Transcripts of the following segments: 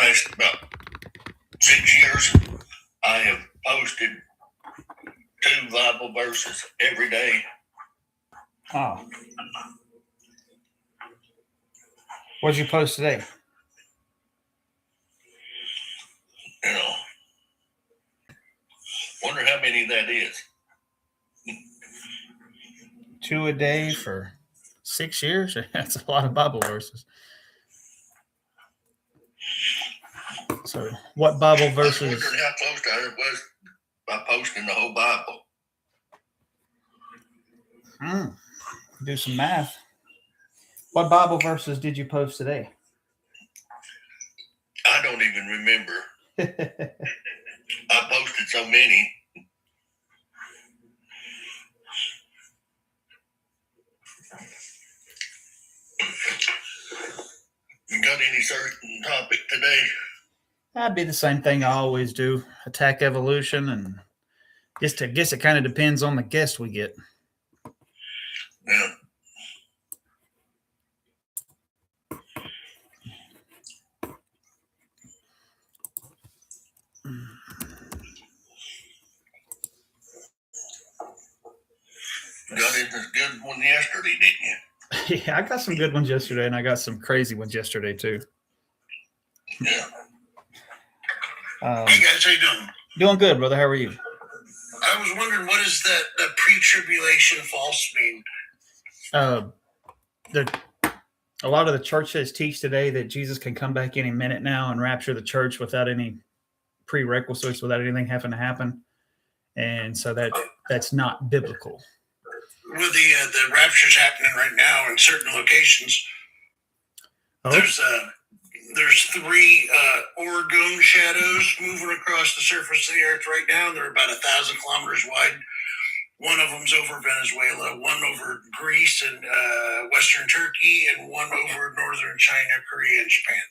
last about 6 years, I have posted 2 Bible verses every day. Oh. What'd you post today? You know, wonder how many that is. 2 a day for 6 years? That's a lot of Bible verses. So, what Bible verses? I was wondering how close I was by posting the whole Bible. Do some math. What Bible verses did you post today? I don't even remember. I posted so many. You got any certain topic today? That'd be the same thing I always do. Attack evolution, and I guess it kind of depends on the guest we get. Yeah. Got it a good one yesterday, didn't you? Yeah, I got some good ones yesterday, and I got some crazy ones yesterday too. Yeah. Hey guys, how you doing? Doing good, brother. How are you? I was wondering, what does that pre-tribulation false mean? A lot of the churches teach today that Jesus can come back any minute now and rapture the church without any prerequisites, without anything having to happen, and so that's not biblical. Well, the rapture's happening right now in certain locations. Oh. There's 3 Oregon shadows moving across the surface of the earth right now. They're about 1,000 kilometers wide. One of them's over Venezuela, one over Greece and Western Turkey, and one over northern China, Korea, and Japan.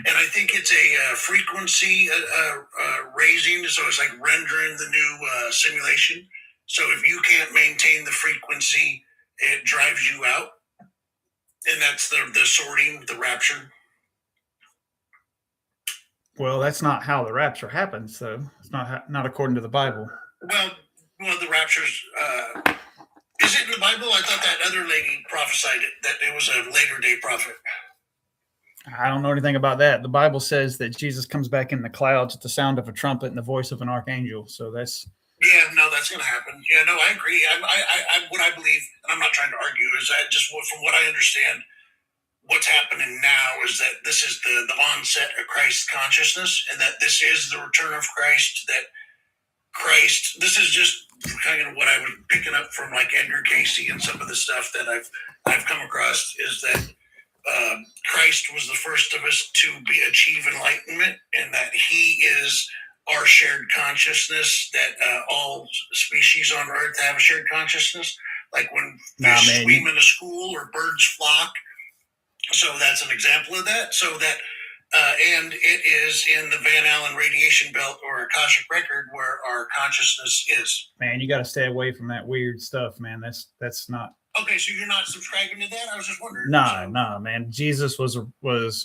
And I think it's a frequency raising, so it's like rendering the new simulation. So if you can't maintain the frequency, it drives you out. And that's the sorting, the rapture. Well, that's not how the rapture happens, though. It's not according to the Bible. Well, the rapture's... is it in the Bible? I thought that other lady prophesied it, that it was a later day prophet. I don't know anything about that. The Bible says that Jesus comes back in the clouds at the sound of a trumpet and the voice of an archangel. So that's... Yeah, no, that's going to happen. Yeah, no, I agree. What I believe, and I'm not trying to argue, is that just from what I understand, what's happening now is that this is the onset of Christ's consciousness, and that this is the return of Christ. That Christ, this is just kind of what I was picking up from like Edgar Casey and some of the stuff that I've come across, is that Christ was the first of us to achieve enlightenment, and that He is our shared consciousness, that all species on Earth have a shared consciousness, like when fish swim in a school or birds flock. So that's an example of that. So that, and it is in the Van Allen radiation belt or Akashic record where our consciousness is. Man, you got to stay away from that weird stuff, man. That's not. Okay, so you're not subscribing to that? I was just wondering. No, man. Jesus was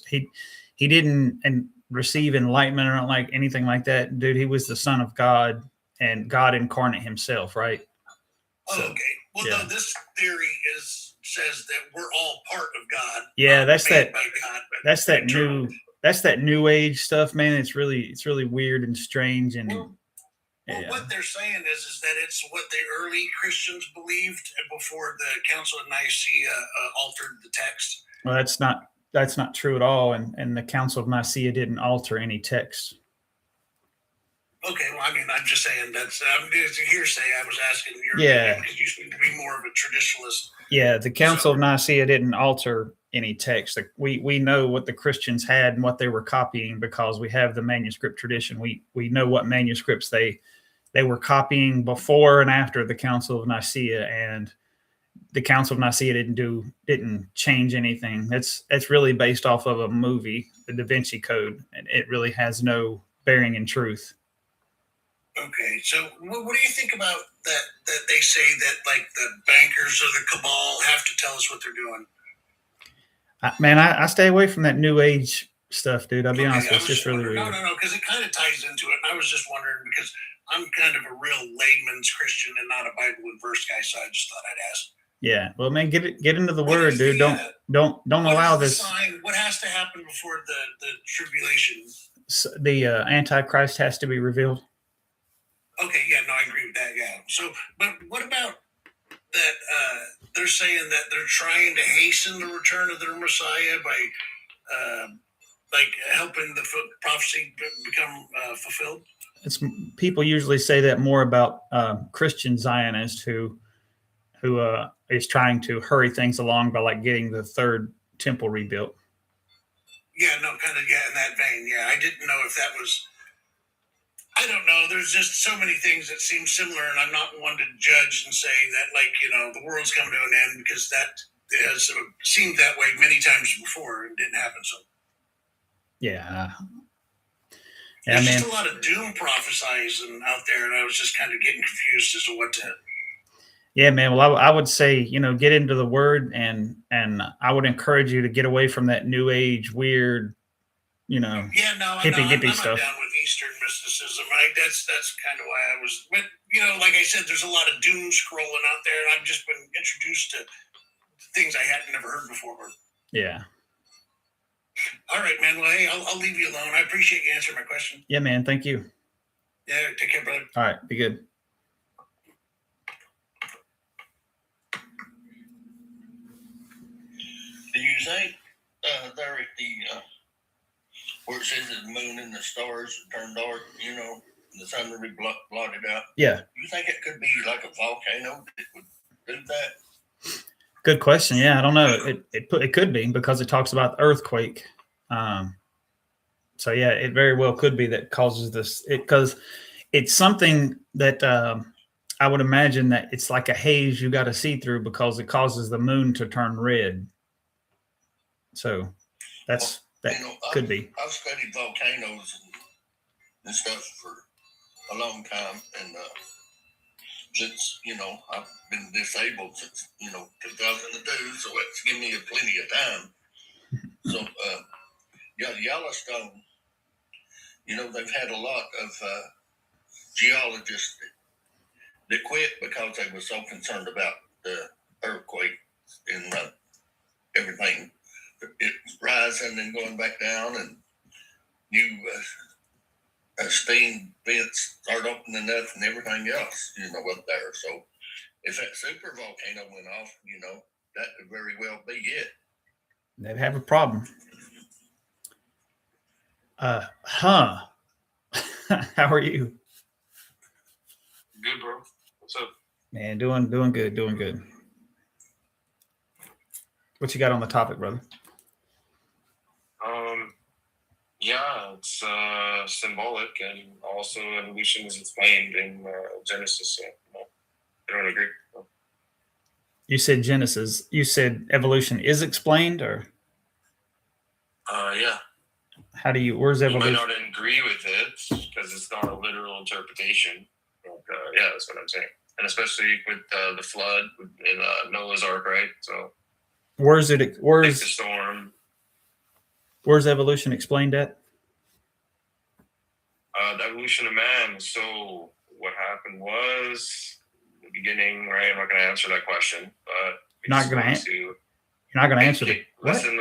he didn't receive enlightenment or not like anything like that, dude. He was the Son of God and God incarnate Himself, right? So, okay. Well, yeah. No, this theory says that we're all part of God. Yeah, that's that new age stuff, man. It's really weird and strange. And well, what they're saying is that it's what the early Christians believed before the Council of Nicaea altered the text. Well, that's not true at all. And the Council of Nicaea didn't alter any text. Okay, well, I mean, I'm just saying it's a hearsay. I was asking your opinion because you seem to be more of a traditionalist. Yeah, the Council of Nicaea didn't alter any text. Like we know what the Christians had and what they were copying because we have the manuscript tradition. We know what manuscripts they were copying before and after the Council of Nicaea, and the Council of Nicaea didn't change anything. It's really based off of a movie, the Da Vinci Code, and it really has no bearing in truth. Okay, so what do you think about that they say that like the bankers or the cabal have to tell us what they're doing? Man, I stay away from that new age stuff, dude. I'll be honest with you. It's just really weird. No, because it kind of ties into it. And I was just wondering because I'm kind of a real layman's Christian and not a Bible and verse guy, so I just thought I'd ask. Yeah. Well, man, get into the word, dude. Don't allow this. Sign? What has to happen before the tribulation? The Antichrist has to be revealed. Okay, yeah, no, I agree with that. Yeah. So, but what about that? They're saying that they're trying to hasten the return of their Messiah by, like, helping the prophecy become fulfilled. It's people usually say that more about Christian Zionists who is trying to hurry things along by like getting the third temple rebuilt. Yeah, no, kind of, yeah, in that vein. Yeah, I didn't know if that was. I don't know. There's just so many things that seem similar, and I'm not one to judge and say that, like, the world's coming to an end because that has seemed that way many times before and didn't happen. So, yeah. There's just a lot of doom prophesizing out there, and I was just kind of getting confused as to what to. Yeah, man. Well, I would say, get into the word, and I would encourage you to get away from that new age weird, hippie stuff. I'm not down with Eastern mysticism. That's kind of why I was. But like I said, there's a lot of doom scrolling out there, and I've just been introduced to things I hadn't never heard before. Yeah. All right, man. Well, hey, I'll leave you alone. I appreciate you answering my question. Yeah, man. Thank you. Yeah, take care, brother. All right, be good. Do you think there at the where it says that the moon and the stars turn dark, and the sun will be blotted out? Yeah. You think it could be like a volcano that would do that? Good question. Yeah, I don't know. It could be because it talks about the earthquake. So yeah, it very well could be that causes this. Because it's something that I would imagine that it's like a haze you got to see through because it causes the moon to turn red. So that could be. I've studied volcanoes and stuff for a long time, and since I've been disabled since 2002, so it's given me plenty of time. So Yellowstone, they've had a lot of geologists that quit because they were so concerned about the earthquake and everything. It's rising and going back down, and new steam vents start opening up and everything else, up there. So if that super volcano went off, that could very well be it. They'd have a problem. How are you? Good, bro. What's up? Man, doing good. What you got on the topic, brother? Yeah, it's symbolic, and also evolution is explained in Genesis. So, I don't agree. No. You said Genesis. You said evolution is explained, or? Yeah. Where's evolution? You might not agree with it because it's not a literal interpretation. But, yeah, that's what I'm saying. And especially with the flood in Noah's Ark, right? So. Where's the storm? Where's evolution explained at? The evolution of man. So what happened was the beginning, right? I'm not going to answer that question, but you're not going to answer it. Listen.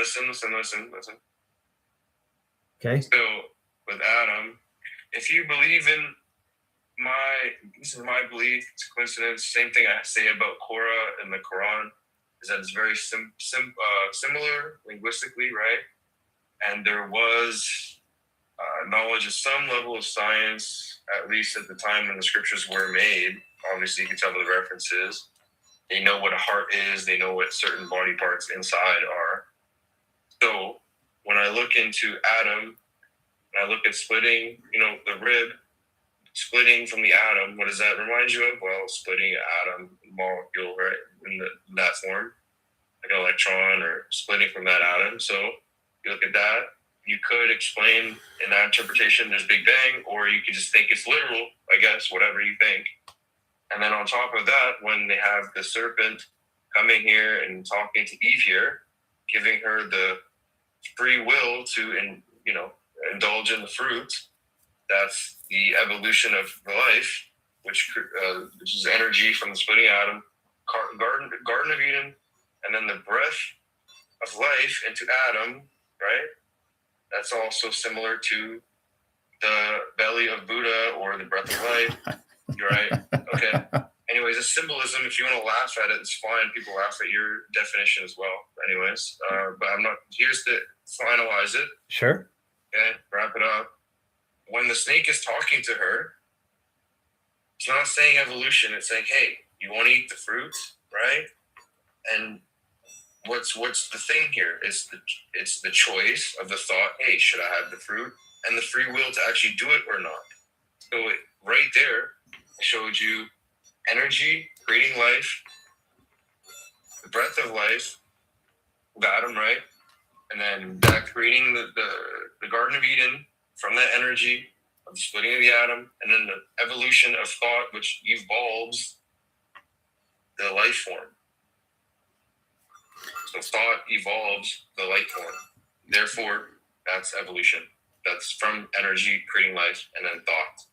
Okay. So with Adam, if you believe in this is my belief, it's a coincidence. Same thing I say about Korah in the Quran is that it's very similar linguistically, right? And there was knowledge of some level of science, at least at the time when the scriptures were made. Obviously, you can tell by the references. They know what a heart is. They know what certain body parts inside are. So when I look into Adam, and I look at splitting, the rib, splitting from the atom, what does that remind you of? Well, splitting an atom molecule, right, in that form, like an electron or splitting from that atom. So you look at that, you could explain in that interpretation there's Big Bang, or you could just think it's literal, I guess, whatever you think. And then on top of that, when they have the serpent coming here and talking to Eve here, giving her the free will to indulge in the fruit. That's the evolution of the life, which is energy from the splitting atom, Garden of Eden, and then the breath of life into Adam, right? That's also similar to the belly of Buddha or the breath of life. You're right. Okay. Anyways, a symbolism. If you want to laugh at it, it's fine. People laugh at your definition as well. Anyways, but I'm not. Here's to finalize it. Sure. Okay, wrap it up. When the snake is talking to her, it's not saying evolution. It's saying, "Hey, you want to eat the fruit, right?" And what's the thing here? It's the choice of the thought. Hey, should I have the fruit? And the free will to actually do it or not. So right there, I showed you energy, creating life, the breath of life, Adam, right? And then that creating the Garden of Eden from that energy of the splitting of the atom, and then the evolution of thought, which evolves the life form. So thought evolves the life form. Therefore, that's evolution. That's from energy creating life, and then thought.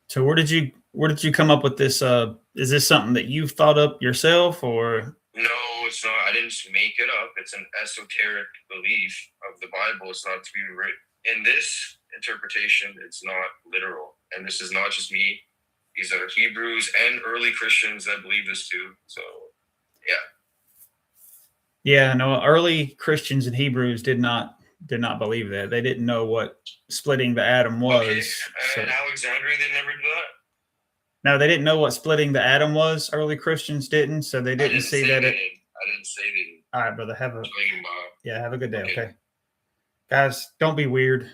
So where did you come up with this? Is this something that you've thought up yourself, or? No, it's not. I didn't just make it up. It's an esoteric belief of the Bible. It's not to be written. In this interpretation, it's not literal. And this is not just me. These are Hebrews and early Christians that believe this too. So, yeah. Yeah, no, early Christians and Hebrews did not believe that. They didn't know what splitting the atom was. Okay. So. And Alexandria, they never did that? No, they didn't know what splitting the atom was. Early Christians didn't, so they didn't see that. I didn't say they didn't. All right, brother. Have a good day. Okay. Guys, don't be weird.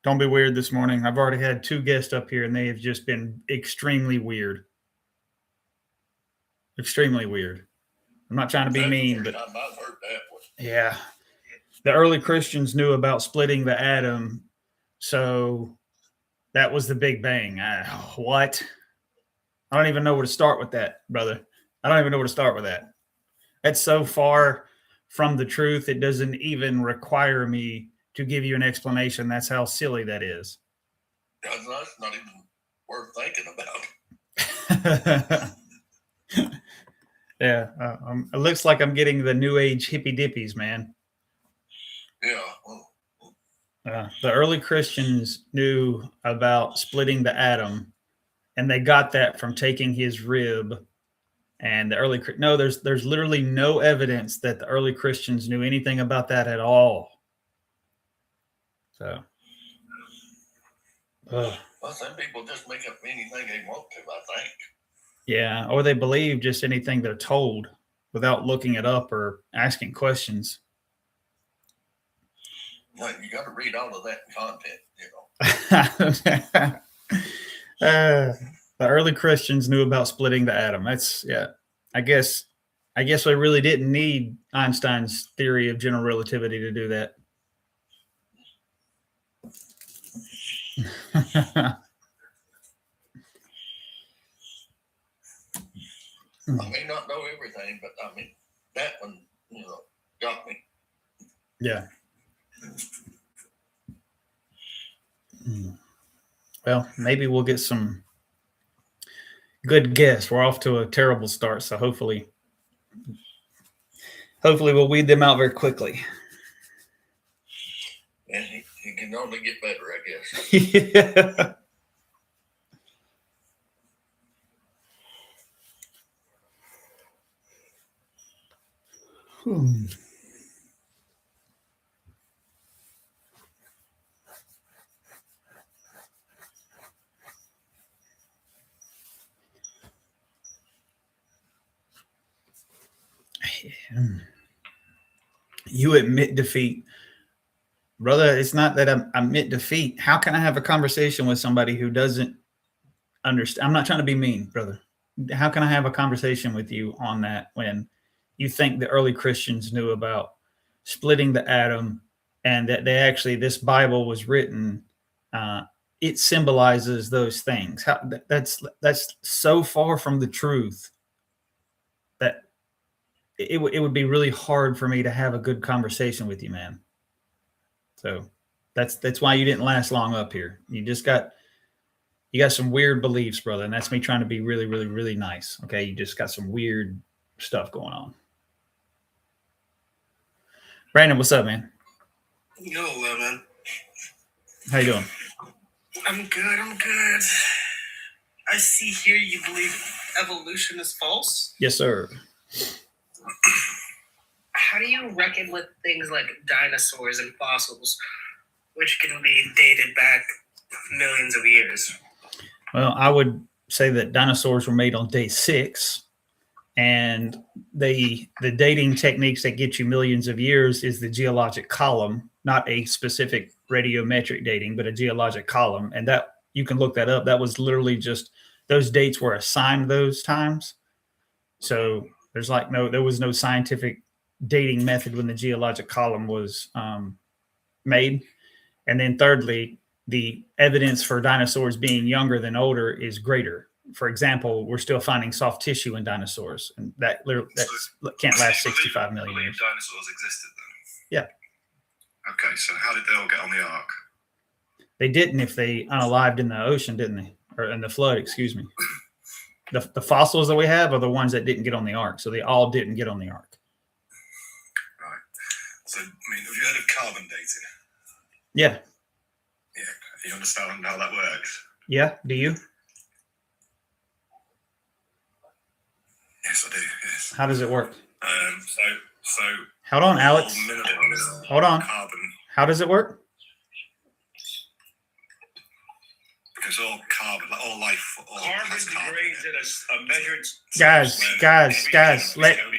Don't be weird this morning. I've already had 2 guests up here, and they have just been extremely weird. Extremely weird. I'm not trying to be mean, but I've heard that one. Yeah. The early Christians knew about splitting the atom, so that was the Big Bang. What? I don't even know where to start with that, brother. I don't even know where to start with that. That's so far from the truth, it doesn't even require me to give you an explanation. That's how silly that is. That's not even worth thinking about. Yeah. It looks like I'm getting the new age hippy dippies, man. Yeah. The early Christians knew about splitting the atom, and they got that from taking his rib. And there's literally no evidence that the early Christians knew anything about that at all. So, well, some people just make up anything they want to, I think. Yeah, or they believe just anything they're told without looking it up or asking questions. No, you got to read all of that content, The early Christians knew about splitting the atom. I guess we really didn't need Einstein's theory of general relativity to do that. I may not know everything, but I mean, that one, got me. Yeah. Well, maybe we'll get some good guests. We're off to a terrible start, so hopefully we'll weed them out very quickly. And he can only get better, I guess. Yeah. You admit defeat, brother. It's not that I admit defeat. How can I have a conversation with somebody who doesn't understand? I'm not trying to be mean, brother. How can I have a conversation with you on that when you think the early Christians knew about splitting the atom and that this Bible was written? It symbolizes those things. That's so far from the truth that it would be really hard for me to have a good conversation with you, man. So That's why you didn't last long up here. You got some weird beliefs, brother, and that's me trying to be really, really, really nice. Okay, you just got some weird stuff going on. Brandon, what's up, man? Yo, man. How you doing? I'm good. I see here you believe evolution is false. Yes, sir. How do you reckon with things like dinosaurs and fossils, which can be dated back millions of years? Well, I would say that dinosaurs were made on day 6, and the dating techniques that get you millions of years is the geologic column, not a specific radiometric dating, but a geologic column. And that you can look that up. That was literally just those dates were assigned those times. So there was no scientific dating method when the geologic column was made. And then thirdly, the evidence for dinosaurs being younger than older is greater. For example, we're still finding soft tissue in dinosaurs, and that can't last 65 million years. Dinosaurs existed then? Yeah. Okay, so how did they all get on the ark? They didn't if they unalived in the ocean, didn't they? Or in the flood, excuse me. The fossils that we have are the ones that didn't get on the ark, so they all didn't get on the ark. Right. So, have you heard of carbon dating? Yeah. Yeah. You understand how that works? Yeah. Do you? Yes, I do. Yes. How does it work? So. Hold on, Alex. Hold on. Carbon. How does it work? Because all carbon, all life, all Carbon has carbon. degrades at a measured. Guys,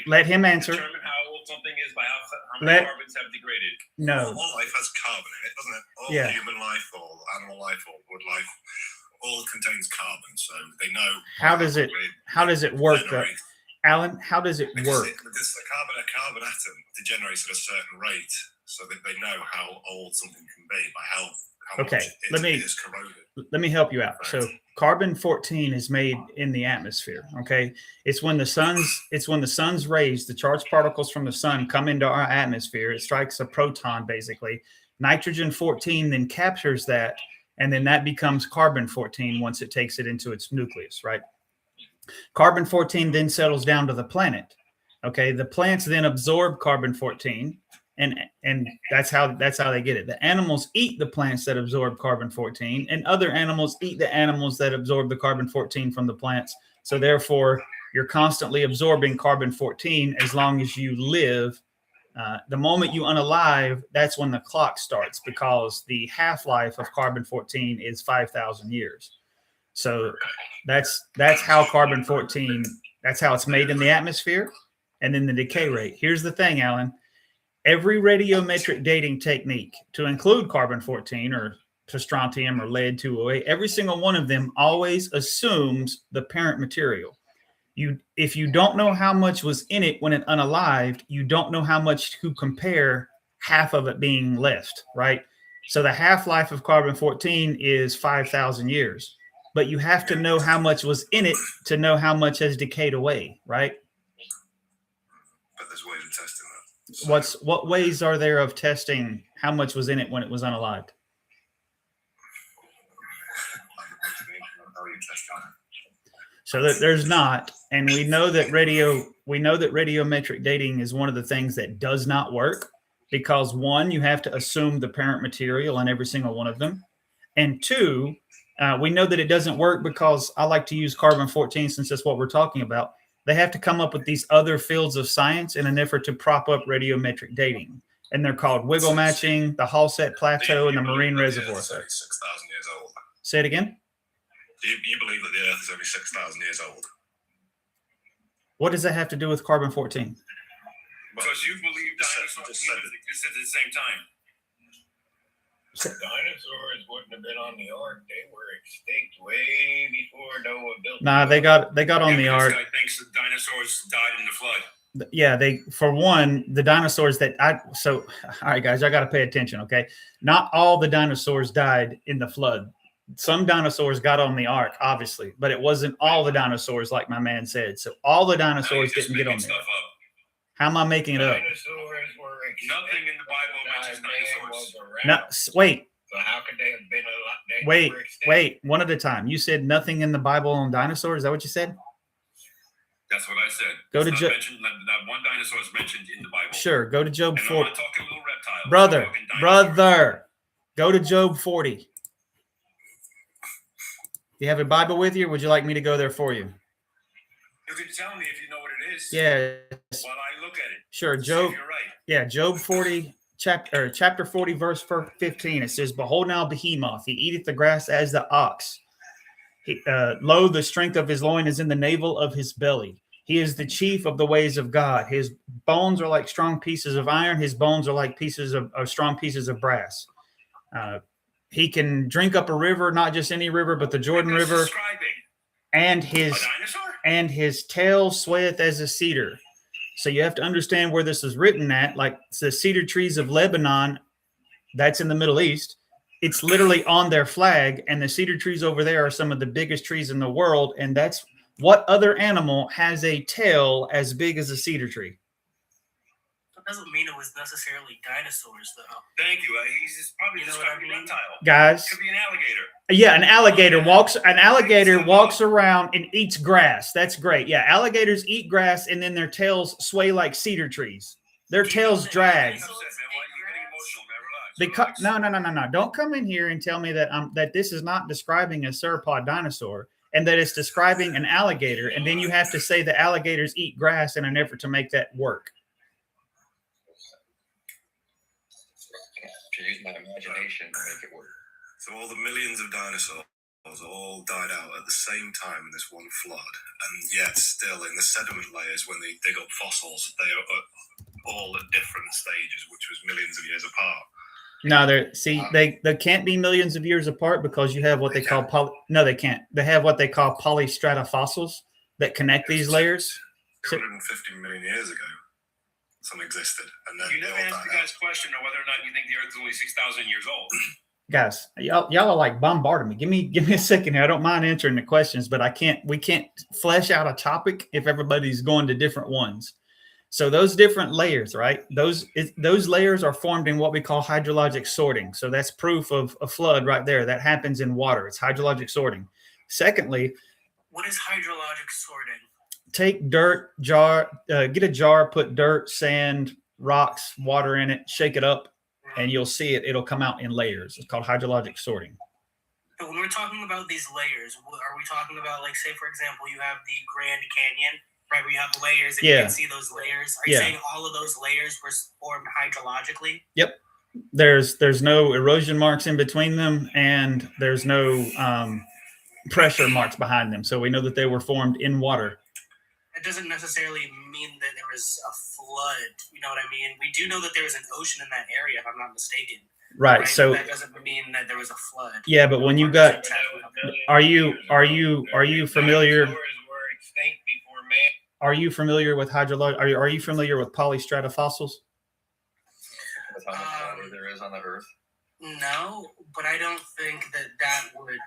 let him answer. Determine how old something is by how Let- many carbons have degraded. No. All life has carbon in it, doesn't it? All Yeah. human life, all animal life, all wood life, all contains carbon. So they know How does it work though? generate. Alan, how does it Because work? a carbon atom degenerates at a certain rate, so that they know how old something can be by how Okay, much it is corroded. Let me help you out. So carbon-14 is made in the atmosphere. Okay. It's when the sun's rays, the charged particles from the sun come into our atmosphere. It strikes a proton, basically. Nitrogen-14 then captures that, and then that becomes carbon-14 once it takes it into its nucleus, right? Carbon-14 then settles down to the planet. Okay. The plants then absorb carbon-14. And that's how they get it. The animals eat the plants that absorb carbon-14, and other animals eat the animals that absorb the carbon-14 from the plants. So therefore, you're constantly absorbing carbon-14 as long as you live. The moment you unalive, that's when the clock starts, because the half-life of carbon-14 is 5,000 years. So that's how carbon-14, that's how it's made in the atmosphere, and then the decay rate. Here's the thing, Alan. Every radiometric dating technique, to include carbon-14 or strontium or lead-208, every single one of them always assumes the parent material. If you don't know how much was in it when it unalived, you don't know how much to compare half of it being left, right? So the half-life of carbon-14 is 5,000 years, but you have to know how much was in it to know how much has decayed away, right? But there's ways of testing that. So, What ways are there of testing how much was in it when it was unalived? how are you testing that? So that there's not, and we know that radiometric dating is one of the things that does not work, because one, you have to assume the parent material on every single one of them, and two, we know that it doesn't work because I like to use carbon-14 since that's what we're talking about. They have to come up with these other fields of science in an effort to prop up radiometric dating. And they're called wiggle matching, the Hallset Plateau, and the marine reservoir effect. 6,000 years old. Say it again. You believe that the Earth is only 6,000 years old? What does that have to do with carbon-14? Because you believe dinosaurs just said it. existed at the same time. Dinosaurs wouldn't have been on the ark. They were extinct way before Noah built. Nah, they got on the ark. This guy thinks the dinosaurs died in the flood. Yeah, the dinosaurs all right, guys, I got to pay attention. Okay. Not all the dinosaurs died in the flood. Some dinosaurs got on the ark, obviously, but it wasn't all the dinosaurs, like my man said. So all the dinosaurs didn't get on there. How am I making it up? Dinosaurs were Nothing in the Bible mentions dinosaurs. Wait, So how could they have been a lot? They wait, were extinct? wait. One at a time. You said nothing in the Bible on dinosaurs. Is that what you said? That's what I said. Go It's to not Job. mentioned, not one dinosaur is mentioned in the Bible. Sure. Go to Job And I'm 40. not talking little reptiles. Brother, I'm talking dinosaurs. brother, go to Job 40. You have a Bible with you? Or would you like me to go there for you? You can tell me if you know what it is. Yes. While I look at it. Sure. See if Job. you're right. Yeah. Job 40, chapter 40, verse 15. It says, "Behold now behemoth, he eateth the grass as the ox. Lo, the strength of his loin is in the navel of his belly. He is the chief of the ways of God. His bones are like strong pieces of iron. His bones are like pieces of strong pieces of brass. He can drink up a river, not just any river, but the Jordan That's River. describing And a his dinosaur? tail swayeth as a cedar." So you have to understand where this is written at. Like the cedar trees of Lebanon, that's in the Middle East. It's literally on their flag, and the cedar trees over there are some of the biggest trees in the world. And that's what other animal has a tail as big as a cedar tree? That doesn't mean it was necessarily dinosaurs, though. Thank you. He's just probably You know describing what I a mean? reptile. Guys, Could be an alligator. yeah, an alligator walks around and eats grass. That's great. Yeah, alligators eat grass, and then their tails sway like cedar trees. Their tails drag. Getting upset, man. Why are you getting emotional, man? Relax. Because Relax. no. Don't come in here and tell me that that this is not describing a sauropod dinosaur and that it's describing an alligator, and then you have to say the alligators eat grass in an effort to make that work. To use my imagination to make it work. So all the millions of dinosaurs all died out at the same time in this one flood, and yet still in the sediment layers, when they dig up fossils, they are all at different stages, which was millions of years apart. No, they can't be millions of years apart because you have what they call no, they can't. They have what they call polystrata fossils that connect these layers. 250 million years ago, some existed, and then You they never all asked died the out. guy's question of whether or not you think the Earth is only 6,000 years old. Guys, y'all are like bombarding me. Give me a second here. I don't mind answering the questions, but we can't flesh out a topic if everybody's going to different ones. So those different layers, right? Those layers are formed in what we call hydrologic sorting. So that's proof of a flood right there. That happens in water. It's hydrologic sorting. Secondly, What is hydrologic sorting? take get a jar, put dirt, sand, rocks, water in it, shake it up, and you'll see it. It'll come out in layers. It's called hydrologic sorting. But when we're talking about these layers, are we talking about, like, say, for example, you have the Grand Canyon, right, where you have layers and you Yeah. can see those layers? Are you Yeah. saying all of those layers were formed hydrologically? Yep. There's no erosion marks in between them, and there's no pressure marks behind them. So we know that they were formed in water. It doesn't necessarily mean that there was a flood. You know what I mean? We do know that there was an ocean in that area, if I'm not mistaken. Right. So that doesn't mean that there was a flood. yeah, but when you got, are you familiar? Dinosaurs were extinct before man. Are you familiar with are you familiar with polystrata fossils? With how much water there is on the Earth. No, but I don't think that would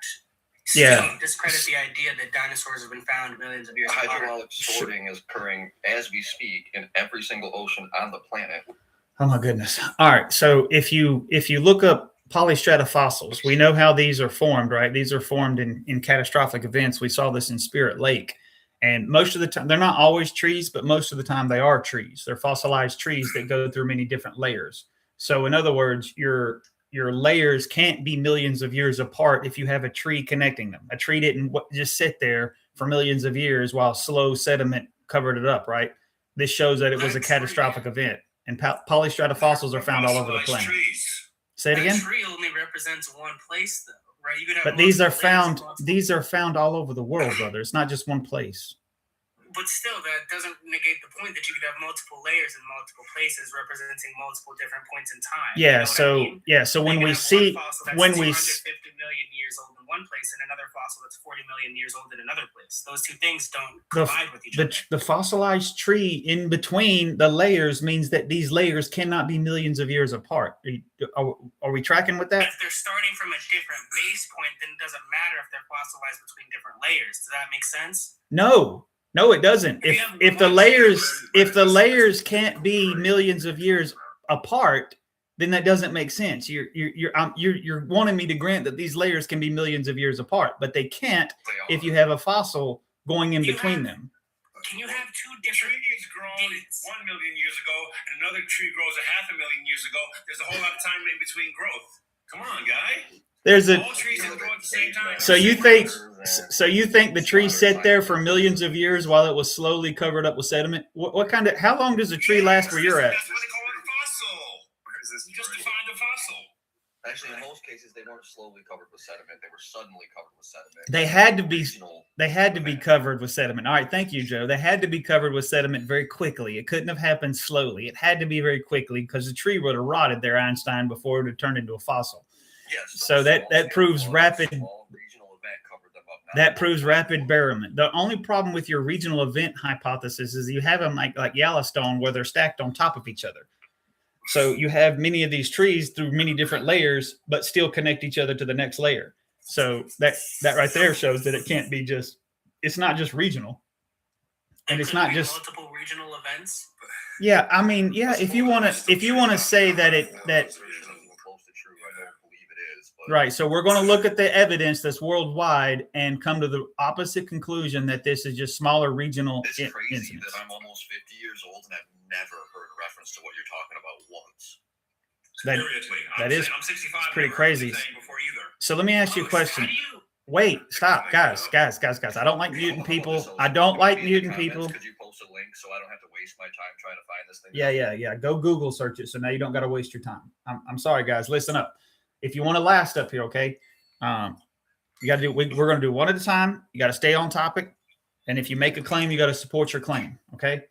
Yeah. discredit the idea that dinosaurs have been found millions of years apart. Hydraulic sorting is occurring as we speak in every single ocean on the planet. Oh my goodness. All right. So if you look up polystrata fossils, we know how these are formed, right? These are formed in catastrophic events. We saw this in Spirit Lake. And most of the time, they're not always trees, but most of the time they are trees. They're fossilized trees that go through many different layers. So in other words, your layers can't be millions of years apart if you have a tree connecting them. A tree didn't just sit there for millions of years while slow sediment covered it up, right? This shows that it was a catastrophic event. And polystrata fossils are found all over the Fossilized planet. trees. Say it That again. tree only represents one place, though, right? You could have But these are multiple layers found. across- These are found all over the world, brother. It's not just one place. But still, that doesn't negate the point that you could have multiple layers in multiple places representing multiple different points in time. You know Yeah. what I So mean? yeah. So You when could we have see one fossil that's when we 250 million years old in one place and another fossil that's 40 million years old in another place, those two things don't collide with each other. the fossilized tree in between the layers means that these layers cannot be millions of years apart. Are we tracking with that? If they're starting from a different base point, then it doesn't matter if they're fossilized between different layers. Does that make sense? No, it doesn't. If the layers can't be millions of years apart, then that doesn't make sense. You're wanting me to grant that these layers can be millions of years apart, but they can't They if are. you have a fossil going in You between have- them. Can you have two different trees grown dates. 1 million years ago and another tree grows a 500,000 years ago? There's a whole lot of time in between growth. Come on, guy. There's a All trees didn't grow at the same time. so you think the tree sat there for millions of years while it was slowly covered up with sediment? What kind of how long does a tree last where you're at? That's what they call it a fossil. You just defined a fossil. Actually, in most cases, they weren't slowly covered with sediment. They were suddenly covered with sediment. They had to be Regional- They had to be covered with sediment. All right, thank you, Joe. They had to be covered with sediment very quickly. It couldn't have happened slowly. It had to be very quickly because the tree would have rotted there, Einstein, before it would have turned into a fossil. Yes, So that proves rapid- Small regional event covered them up. Not That a proves global rapid barrelment. The only problem with your regional event hypothesis is you have them like Yellowstone where they're stacked on top of each other. So you have many of these trees through many different layers, but still connect each other to the next layer. So that right there shows that it can't be just, it's not just regional. And it's Could not be just, multiple regional events. yeah, I mean, yeah, if you want to say that Close to true, I don't believe it is. But right. So we're going to look at the evidence that's worldwide and come to the opposite conclusion that this is just smaller regional it's crazy incidents. that I'm almost 50 years old and I've never heard a reference to what you're talking about once. That- Seriously. that is- I'm 65. it's pretty never heard crazy. anything before either. So let me ask you a question. How do you? Wait, stop, guys. I don't like mutant people. I don't like mutant people. Could you post a link so I don't have to waste my time trying to find this thing? Yeah. Go Google search it. So now you don't got to waste your time. I'm sorry, guys. Listen up. If you want to last up here, okay, you got to do. We're going to do one at a time. You got to stay on topic, and if you make a claim, you got to support your claim. Okay.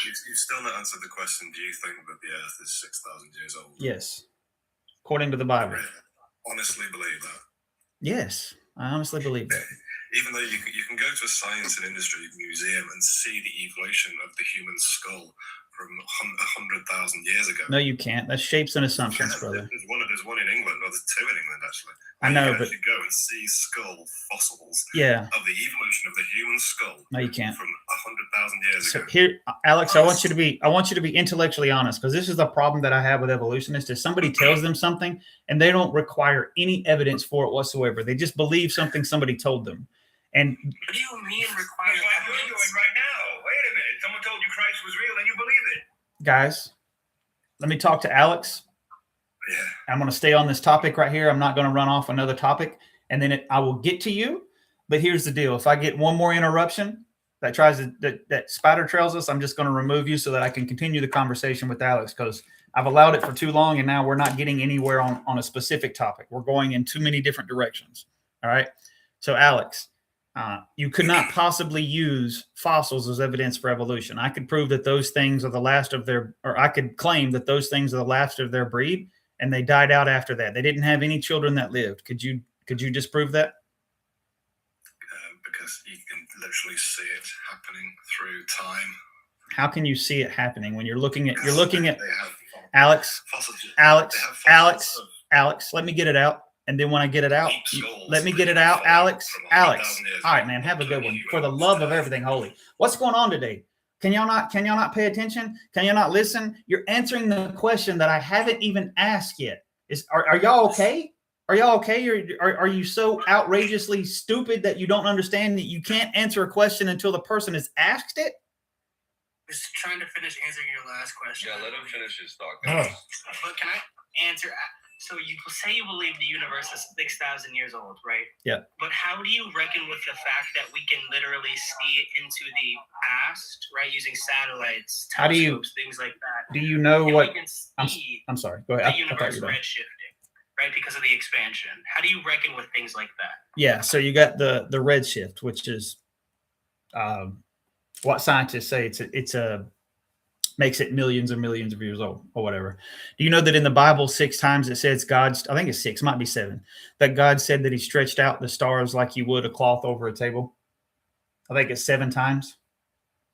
You've still not answered the question. Do you think that the Earth is 6,000 years old? Yes. According to the Bible. Really? Honestly believe that. Yes, I honestly believe that. Even though you can go to a science and industry museum and see the evolution of the human skull from 100,000 years ago. No, you can't. That's shapes and assumptions, Yeah, brother. There's one in England, or there's two in England actually. I know, you can but actually go and see skull fossils yeah, of the evolution of the human skull no, you can't. from 100,000 years So ago. here, Alex, I want you to be intellectually honest, because this is the problem that I have with evolutionists. Is somebody tells them something and they don't require any evidence for it whatsoever. They just believe something somebody told them. And What do you mean require That's like you're evidence? doing right now. Wait a minute. Someone told you Christ was real and you believe it. guys, let me talk to Alex. Yeah. I'm going to stay on this topic right here. I'm not going to run off another topic, and then I will get to you. But here's the deal: if I get one more interruption that tries to that spider trails us, I'm just going to remove you so that I can continue the conversation with Alex, because I've allowed it for too long, and now we're not getting anywhere on a specific topic. We're going in too many different directions. All right. So Alex, you could not possibly use fossils as evidence for evolution. I could prove that those things are the last of their, or I could claim that those things are the last of their breed, and they died out after that. They didn't have any children that lived. Could you disprove that? Because you can literally see it happening through time. How can you see it happening when you're looking at They have Alex, fossils. Alex, They have fossils Alex, of Alex, let me get it out. And then when I get it out, deep skulls let me that get it have out, fallen Alex. from Alex. 100,000 years All right, ago man. Have a to good one. humans For the love of today. everything holy. What's going on today? Can y'all not pay attention? Can y'all not listen? You're answering the question that I haven't even asked yet. Are y'all okay? Are y'all okay? Are you so outrageously stupid that you don't understand that you can't answer a question until the person has asked it? Just trying to finish answering your last question. Yeah, let him finish his thought. Oh. But can I answer? So you say you believe the universe is 6,000 years old, right? Yeah. But how do you reckon with the fact that we can literally see into the past, right, using satellites, How do you- telescopes, things like that? Do you know And what? we can I'm see I'm sorry. Go ahead. the I thought universe you were done. redshifting, right, because of the expansion. How do you reckon with things like that? Yeah. So you got the redshift, which is what scientists say it's a makes it millions and millions of years old or whatever. Do you know that in the Bible 6 times it says I think it's 6, might be 7, that God said that he stretched out the stars like you would a cloth over a table? I think it's 7 times.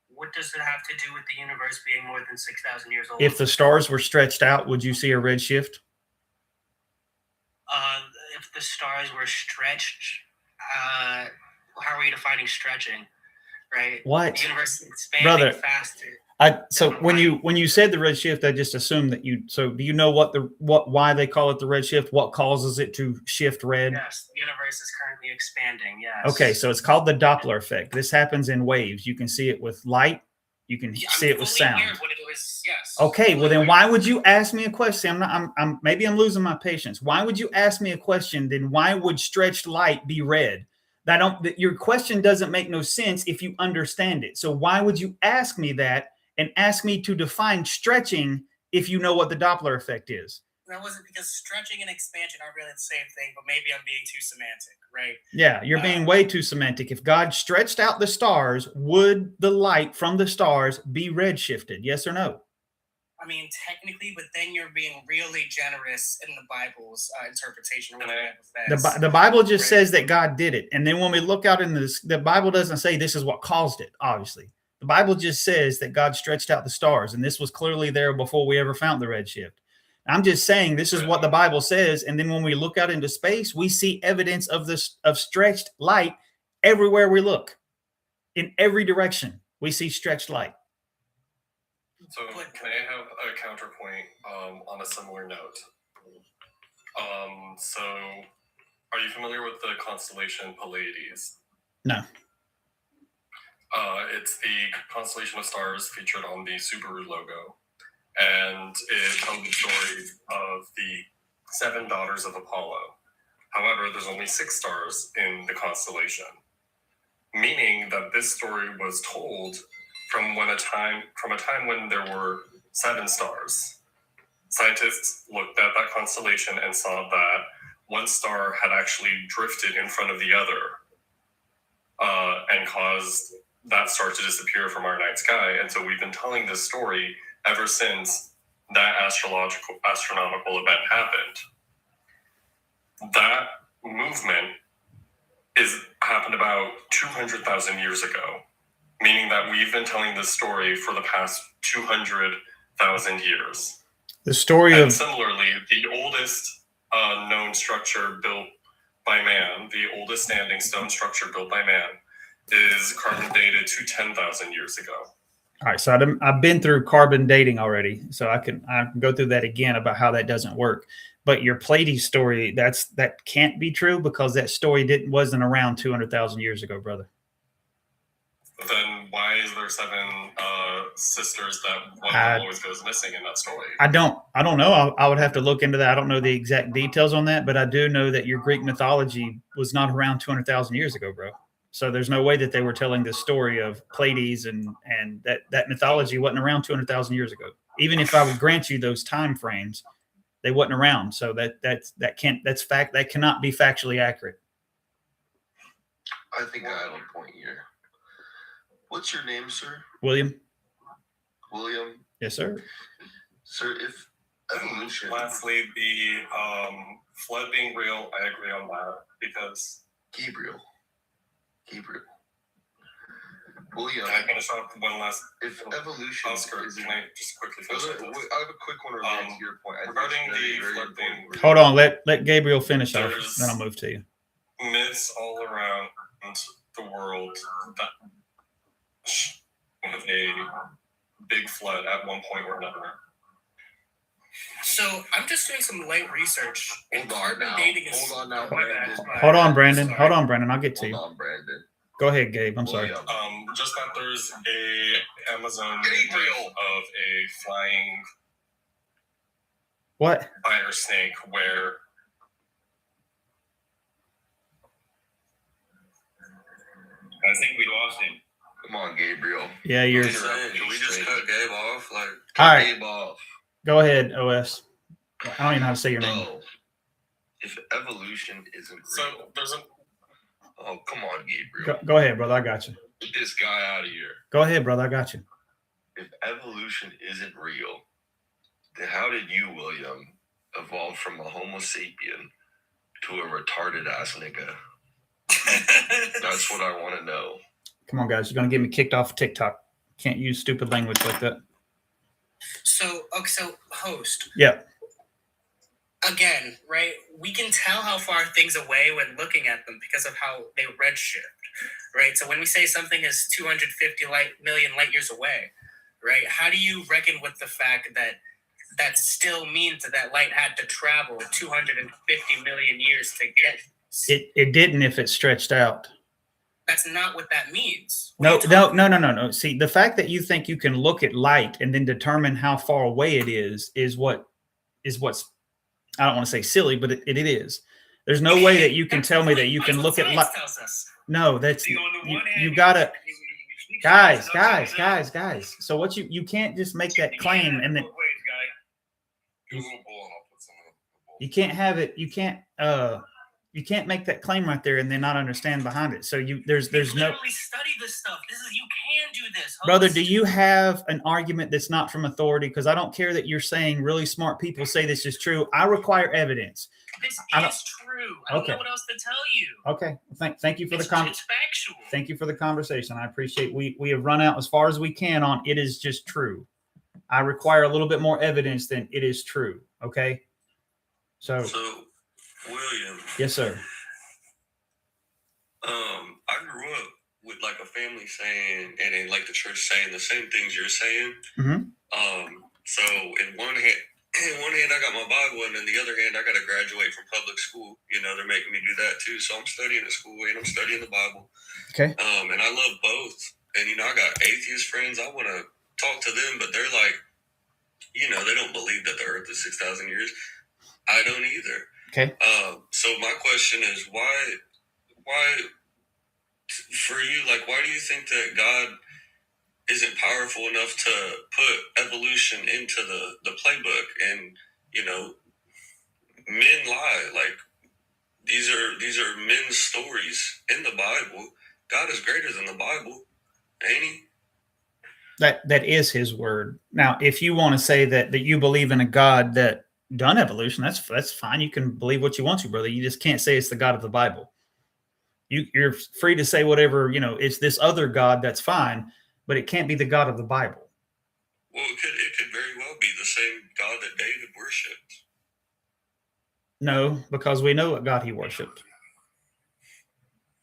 What does it have to do with the universe being more than 6,000 years old? If the stars were stretched out, would you see a redshift? If the stars were stretched, how are you defining stretching? Right? What? The universe is expanding Brother. faster. So when you said the redshift, I just assumed that you. So do you know why they call it the redshift? What causes it to shift red? Yes, the universe is currently expanding. Yes. Okay, so it's called the Doppler effect. This happens in waves. You can see it with light. You can see it with sound. What it was, yes. Okay, well then why would you ask me a question? Maybe I'm losing my patience. Why would you ask me a question? Then why would stretched light be red? Your question doesn't make no sense if you understand it. So why would you ask me that and ask me to define stretching if you know what the Doppler effect is? That wasn't because stretching and expansion are really the same thing, but maybe I'm being too semantic, right? Yeah, you're being way too semantic. If God stretched out the stars, would the light from the stars be redshifted? Yes or no? I mean, technically, but then you're being really generous in the Bible's interpretation of what the Bible says. The Bible just says that God did it. And then when we look out in this, the Bible doesn't say this is what caused it, obviously. The Bible just says that God stretched out the stars, and this was clearly there before we ever found the redshift. I'm just saying this is what the Bible says, and then when we look out into space, we see evidence of stretched light everywhere we look. In every direction, we see stretched light. So can I have a counterpoint on a similar note? So are you familiar with the constellation Pleiades? No. It's the constellation of stars featured on the Subaru logo. And it tells the story of the 7 daughters of Apollo. However, there's only 6 stars in the constellation, meaning that this story was told from a time when there were 7 stars. Scientists looked at that constellation and saw that one star had actually drifted in front of the other and caused that star to disappear from our night sky. And so we've been telling this story ever since that astronomical event happened. That movement happened about 200,000 years ago, meaning that we've been telling this story for the past 200,000 years. The story and of similarly, the oldest known structure built by man, the oldest standing stone structure built by man, is carbon dated to 10,000 years ago. All right, so I've been through carbon dating already, so I can go through that again about how that doesn't work. But your Pleiades story, that can't be true because that story wasn't around 200,000 years ago, brother. Then why is there 7 sisters that one of them always goes missing in that story? I don't know. I would have to look into that. I don't know the exact details on that, but I do know that your Greek mythology was not around 200,000 years ago, bro. So there's no way that they were telling this story of Pleiades and that mythology wasn't around 200,000 years ago. Even if I would grant you those time frames, they wasn't around. So that cannot be factually accurate. I think I have a point here. What's your name, sir? William? William? Yes, sir. Sir, if evolution... Lastly, the flood being real, I agree on that because... Gabriel. William. Can I finish up one last... If evolution... Oscar, can I just quickly finish I have a quick one related to your point. Regarding the flood thing... Hold on. Let Gabriel finish off, then I'll move to you. Myths all around the world that with a big flood at one point or another. So I'm just doing some light research. Hold on now, Brandon. Hold on, Brandon. I'll get to you. Hold on, Brandon. Go ahead, Gabe. I'm sorry. Just that there's a Amazon myth of a flying fire snake where I think we lost him. Come on, Gabriel. Yeah, you're. Can we just cut Gabe off? All right. Gabe off. Go ahead, OS. I don't even know how to say your name. No. If evolution isn't real... So there's a... Oh, come on, Gabriel. Go ahead, brother. I got you. Get this guy out of here. Go ahead, brother. I got you. If evolution isn't real, then how did you, William, evolve from a Homo sapien to a retarded ass nigga? That's what I want to know. Come on, guys. You're going to get me kicked off TikTok. Can't use stupid language like that. So host. Yeah. Again, right? We can tell how far things away when looking at them because of how they redshift, right? So when we say something is 250 million light years away, right? How do you reckon with the fact that that still means that light had to travel 250 million years to get? It didn't if it stretched out. That's not what that means. No. See, the fact that you think you can look at light and then determine how far away it is what's, I don't want to say silly, but it is. There's no way that you can tell me that you can look at light. No, that's you gotta. Guys. So what you can't just make that claim and then you can't have it. You can't make that claim right there and then not understand behind it. So there's no study this stuff. You can do this, brother. Do you have an argument that's not from authority? Because I don't care that you're saying really smart people say this is true. I require evidence. This is true. I don't know what else to tell you. Okay. Thank you for the comment. It's factual. Thank you for the conversation. I appreciate we have run out as far as we can on it is just true. I require a little bit more evidence than it is true. Okay. So William. Yes, sir. I grew up with like a family saying, and in like the church saying the same things you're saying. Mm-hmm. So in one hand, I got my Bible, and in the other hand, I got to graduate from public school. You know, they're making me do that too. So I'm studying at school and I'm studying the Bible. Okay. And I love both. And you know, I got atheist friends. I want to talk to them, but they're like, you know, they don't believe that the Earth is 6,000 years. I don't either. Okay. So my question is, why, for you, like, why do you think that God isn't powerful enough to put evolution into the playbook? And you know, men lie. Like these are men's stories in the Bible. God is greater than the Bible, ain't he? That is his word. Now, if you want to say that you believe in a God that done evolution, that's fine. You can believe what you want to, brother. You just can't say it's the God of the Bible. You're free to say whatever, you know, it's this other God, that's fine, but it can't be the God of the Bible. Well, it could very well be the same God that David worshipped. No, because we know what God he worshipped.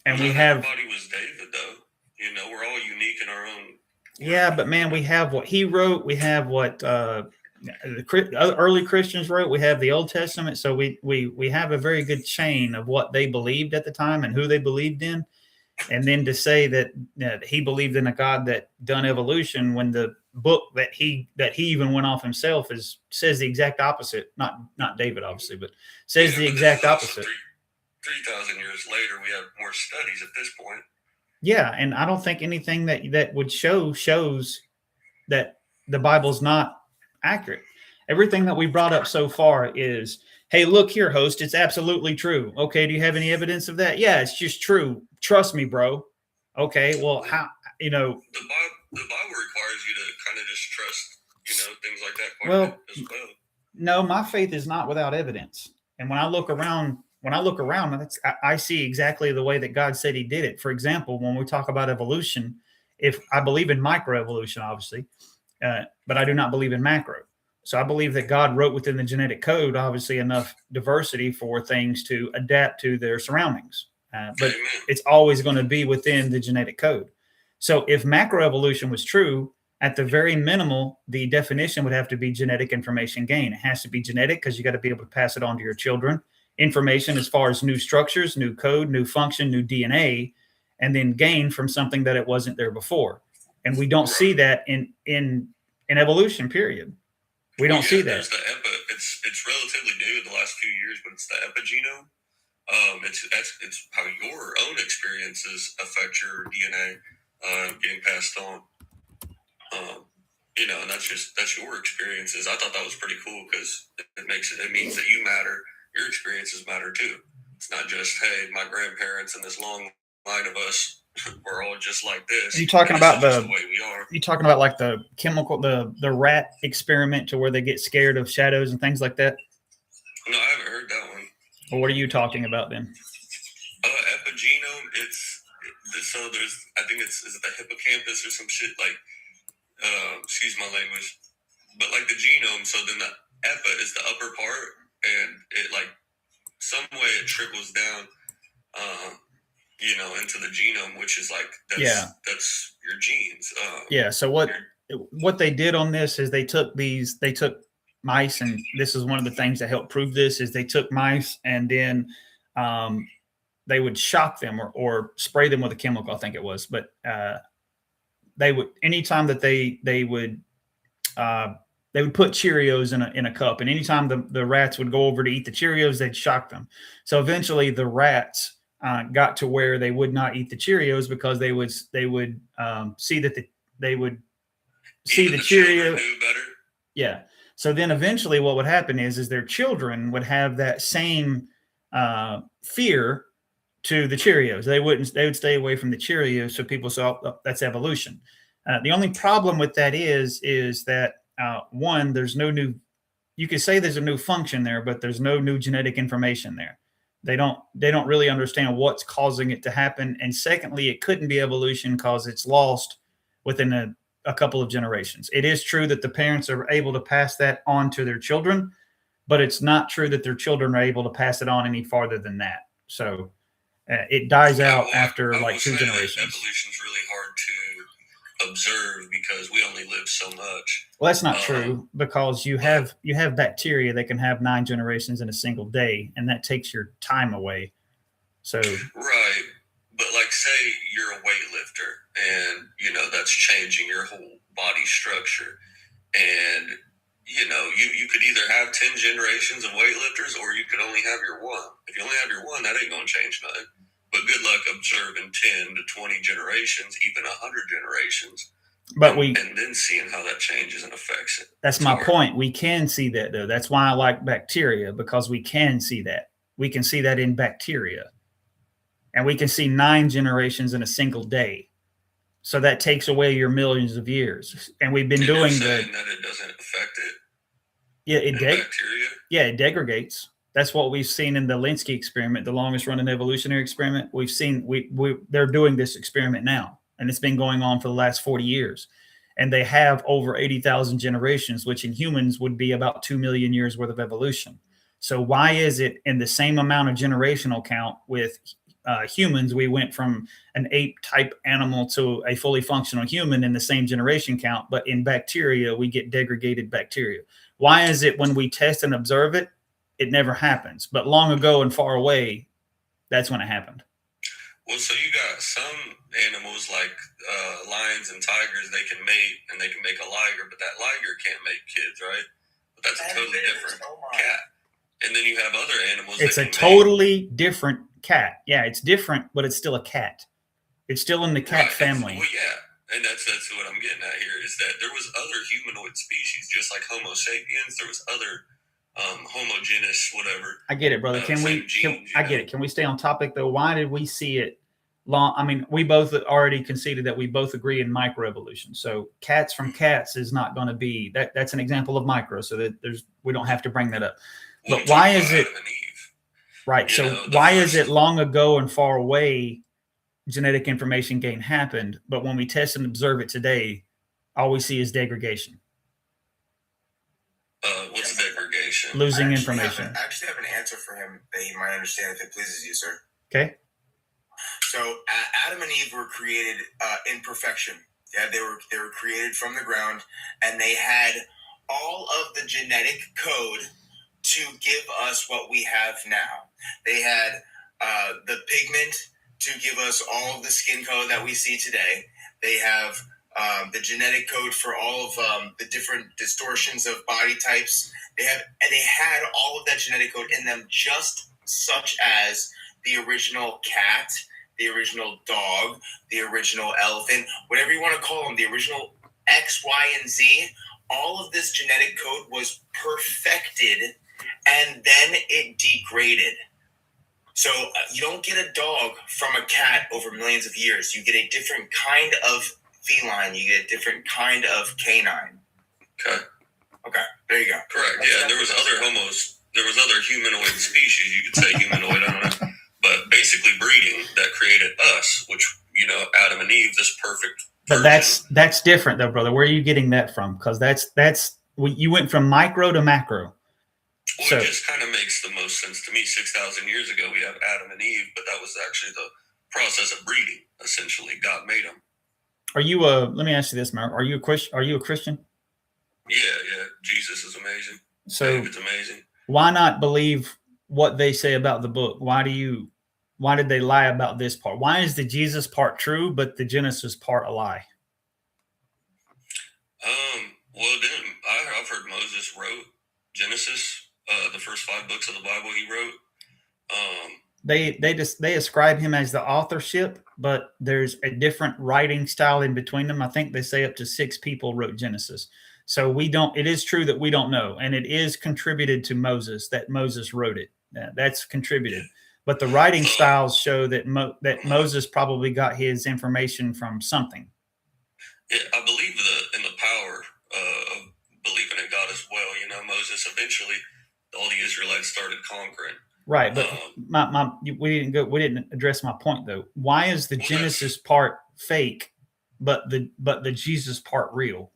And Not we have everybody was David, though. You know, we're all unique in our own. Yeah, but man, we have what he wrote. We have what the early Christians wrote. We have the Old Testament. So we have a very good chain of what they believed at the time and who they believed in. And then to say that he believed in a God that done evolution, when the book that he even went off himself says the exact opposite. Not David, obviously, but says the exact opposite. 3,000 years later, we have more studies at this point. Yeah, and I don't think anything that would shows that the Bible's not accurate. Everything that we brought up so far is, hey, look here, host, it's absolutely true. Okay, do you have any evidence of that? Yeah, it's just true. Trust me, bro. Okay, well, how, you know. The Bible requires you to kind of just trust, you know, things like that quite a bit as well. No, my faith is not without evidence. And when I look around, I see exactly the way that God said he did it. For example, when we talk about evolution, if I believe in microevolution, obviously, but I do not believe in macro. So I believe that God wrote within the genetic code, obviously, enough diversity for things to adapt to their surroundings. But it's always going to be within the genetic code. So if macroevolution was true, at the very minimal, the definition would have to be genetic information gain. It has to be genetic because you got to be able to pass it on to your children. Information as far as new structures, new code, new function, new DNA, and then gain from something that it wasn't there before. And we don't see that in evolution, period. We don't see that. It's relatively new the last few years, but it's the epigenome. It's how your own experiences affect your DNA getting passed on. You know, and that's your experiences. I thought that was pretty cool because it means that you matter. Your experiences matter too. It's not just, hey, my grandparents and this long line of us, we're all just like this. Are you talking about the way we are? You talking about like the chemical, the rat experiment to where they get scared of shadows and things like that? No, I haven't heard that one. Well, what are you talking about then? Epigenome, I think is it the hippocampus or some shit like, excuse my language, but like the genome. So then the epi is the upper part, and it like some way it trickles down, you know, into the genome, which is like that's your genes. Yeah. So what what they did on this is they took mice, and this is one of the things that helped prove this, is they took mice and then they would shock them or spray them with a chemical, I think it was, but they would, anytime that they would put Cheerios in a cup, and anytime the rats would go over to eat the Cheerios, they'd shock them. So eventually the rats got to where they would not eat the Cheerios because they would see that they would see the Cheerio. Yeah. So then eventually what would happen is their children would have that same fear to the Cheerios. They would stay away from the Cheerios. So people saw, oh, that's evolution. The only problem with that is that one, there's no new, you could say there's a new function there, but there's no new genetic information there. They don't really understand what's causing it to happen. And secondly, it couldn't be evolution because it's lost within a couple of generations. It is true that the parents are able to pass that on to their children, but it's not true that their children are able to pass it on any farther than that. So it dies out after like 2 generations. Evolution's really hard to observe because we only live so much. Well, that's not true, because you have bacteria that can have 9 generations in a single day, and that takes your time away. So right, but like say you're a weightlifter, and that's changing your whole body structure, and you could either have 10 generations of weightlifters, or you could only have your one. If you only have your one, that ain't gonna change nothing. But good luck observing 10 to 20 generations, even 100 generations. But and then seeing how that changes and affects it. That's my point. We can see that, though. That's why I like bacteria, because we can see that. We can see that in bacteria. And we can see 9 generations in a single day. So that takes away your millions of years. And we've been doing that it doesn't affect it. Yeah, bacteria. Yeah, it degradates. That's what we've seen in the Linsky experiment, the longest running evolutionary experiment. We've seen they're doing this experiment now. And it's been going on for the last 40 years. And they have over 80,000 generations, which in humans would be about 2 million years worth of evolution. So why is it in the same amount of generational count with humans, we went from an ape type animal to a fully functional human in the same generation count, but in bacteria, we get degraded bacteria? Why is it when we test and observe it, it never happens? But long ago and far away, that's when it happened. Well, so you got some animals like lions and tigers, they can mate and they can make a liger, but that liger can't make kids, right? But that's a totally different cat. And then you have other animals. It's a totally different cat. Yeah, it's different, but it's still a cat. It's still in the cat family. Well, yeah. And that's what I'm getting at here, is that there was other humanoid species, just like Homo sapiens. There was other Homo genus, whatever. I get it, brother. I get it. Can we stay on topic, though? Why did we see it long? I mean, we both already conceded that we both agree in microevolution. So cats from cats is not going to be that. That's an example of micro. So that we don't have to bring that up. But why is it right? So why is it long ago and far away genetic information gain happened, but when we test and observe it today, all we see is degradation? What's degradation? Losing information. I actually have an answer for him that he might understand if it pleases you, sir. Okay. So Adam and Eve were created in perfection. Yeah, they were created from the ground, and they had all of the genetic code to give us what we have now. They had the pigment to give us all of the skin color that we see today. They have the genetic code for all of the different distortions of body types. They had all of that genetic code in them, just such as the original cat, the original dog, the original elephant, whatever you want to call them, the original X, Y, and Z. All of this genetic code was perfected, and then it degraded. So you don't get a dog from a cat over millions of years. You get a different kind of feline. You get a different kind of canine. Okay, there you go. Correct. Yeah, there was other humanoid species. You could say humanoid, I don't know. But basically breeding that created us, which, Adam and Eve, this perfect version. But that's different though, brother. Where are you getting that from? Because you went from micro to macro. Well, it just kind of makes the most sense to me. 6,000 years ago, we have Adam and Eve, but that was actually the process of breeding, essentially. God made them. Are you a? Let me ask you this, Mark. Are you a Christian? Are you a Christian? Yeah. Jesus is amazing. So David's amazing. why not believe what they say about the book? Why did they lie about this part? Why is the Jesus part true, but the Genesis part a lie? Well, then I've heard Moses wrote Genesis, the first 5 books of the Bible he wrote. They ascribe him as the authorship, but there's a different writing style in between them. I think they say up to 6 people wrote Genesis. So we don't. It is true that we don't know, and it is contributed to Moses that Moses wrote it. That's contributed, but the writing styles show that Moses probably got his information from something. Yeah, I believe in the power of believing in God as well. You know, Moses eventually, all the Israelites started conquering. Right, but we didn't address my point though. Why is the Genesis part fake, but the Jesus part real?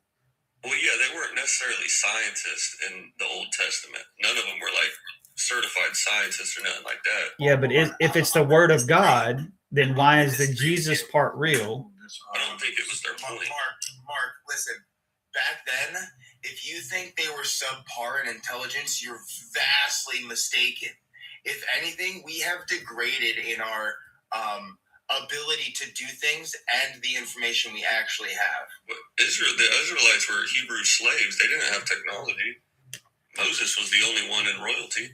Well, yeah, they weren't necessarily scientists in the Old Testament. None of them were like certified scientists or nothing like that. Yeah, but if it's the Word of God, then why is the Jesus part real? I don't think it was their point. Mark, listen. Back then, if you think they were subpar in intelligence, you're vastly mistaken. If anything, we have degraded in our ability to do things and the information we actually have. But the Israelites were Hebrew slaves. They didn't have technology. Moses was the only one in royalty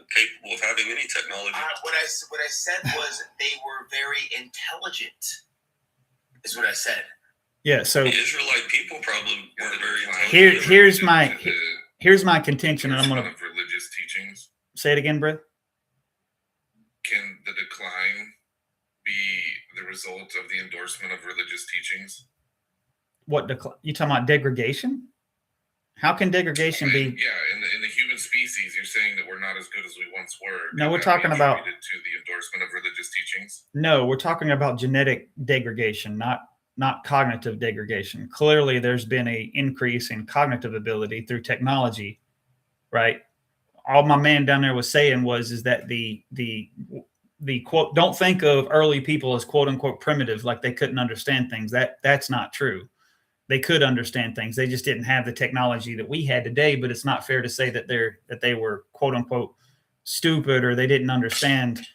capable of having any technology. What I said was they were very intelligent, is what I said. Yeah, so the Israelite people probably weren't very intelligent. Here's my contention, and I'm gonna religious teachings. Say it again, Brett. Can the decline be the result of the endorsement of religious teachings? What decline? You talking about degradation? How can degradation be? Yeah, in the human species, you're saying that we're not as good as we once were. No, we're talking about to the endorsement of religious teachings. No, we're talking about genetic degradation, not cognitive degradation. Clearly, there's been an increase in cognitive ability through technology, right? All my man down there was saying is that the quote, don't think of early people as quote unquote primitive, like they couldn't understand things. That's not true. They could understand things. They just didn't have the technology that we had today. But it's not fair to say that they were quote unquote stupid or they didn't understand,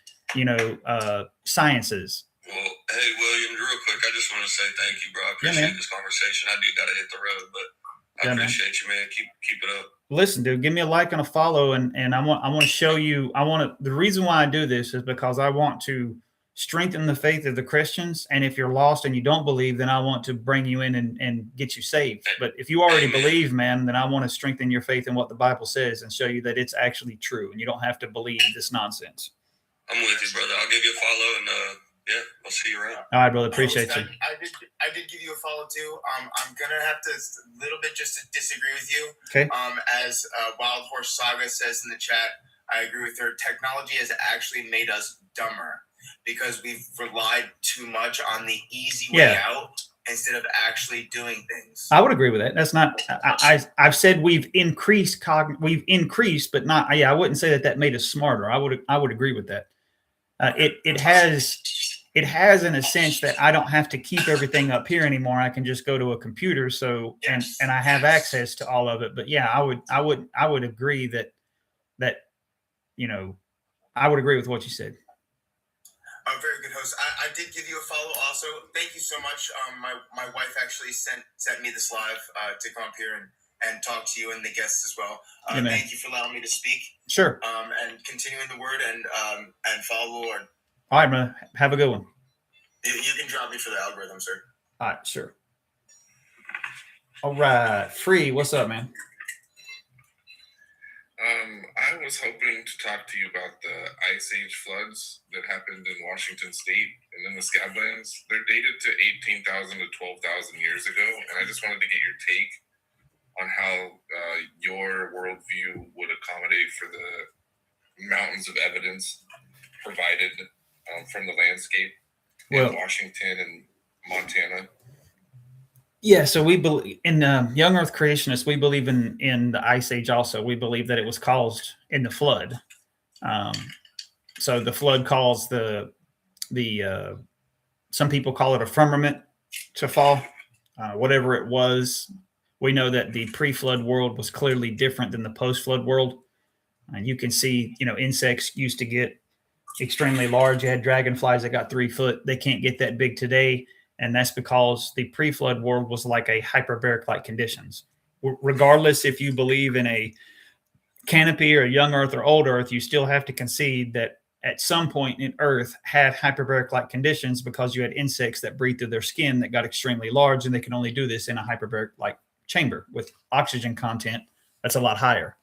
sciences. Well, hey William, real quick, I just want to say thank you, bro. I appreciate this conversation. I do gotta hit the road, but I appreciate you, man. Keep it up. Listen, dude, give me a like and a follow, and I want to show you. The reason why I do this is because I want to strengthen the faith of the Christians. And if you're lost and you don't believe, then I want to bring you in and get you saved. But if you already believe, man, then I want to strengthen your faith in what the Bible says and show you that it's actually true, and you don't have to believe this nonsense. I'm with you, brother. I'll give you a follow, and yeah, I'll see you around. All right, brother. Appreciate you. I did give you a follow too. I'm gonna have to a little bit just to disagree with you. Okay. As Wild Horse Saga says in the chat, I agree with her. Technology has actually made us dumber because we've relied too much on the easy way out instead of actually doing things. I would agree with that. That's not. I've said we've increased, but not. I wouldn't say that made us smarter. I would agree with that. It has in a sense that I don't have to keep everything up here anymore. I can just go to a computer. So, and I have access to all of it. But yeah, I would agree that, I would agree with what you said. Very good host. I did give you a follow also. Thank you so much. My wife actually sent me this live to come up here and talk to you and the guests as well. Thank you for allowing me to speak. Sure. And continuing the word and follow the Lord. All right, man. Have a good one. You can drop me for the algorithm, sir. All right, sure. All right. Free, what's up, man? I was hoping to talk to you about the Ice Age floods that happened in Washington State and in the Scablands. They're dated to 18,000 to 12,000 years ago, and I just wanted to get your take on how your worldview would accommodate for the mountains of evidence provided from the landscape in Washington and Montana. Yeah, so we believe in Young Earth Creationists. We believe in the Ice Age. Also, we believe that it was caused in the flood. So the flood caused the some people call it a firmament to fall, whatever it was. We know that the pre-flood world was clearly different than the post-flood world. And you can see, insects used to get extremely large. You had dragonflies that got 3 foot. They can't get that big today. And that's because the pre-flood world was like a hyperbaric-like conditions. Regardless if you believe in a canopy or a young earth or old earth, you still have to concede that at some point in earth had hyperbaric-like conditions because you had insects that breathe through their skin that got extremely large, and they can only do this in a hyperbaric-like chamber with oxygen content that's a lot higher.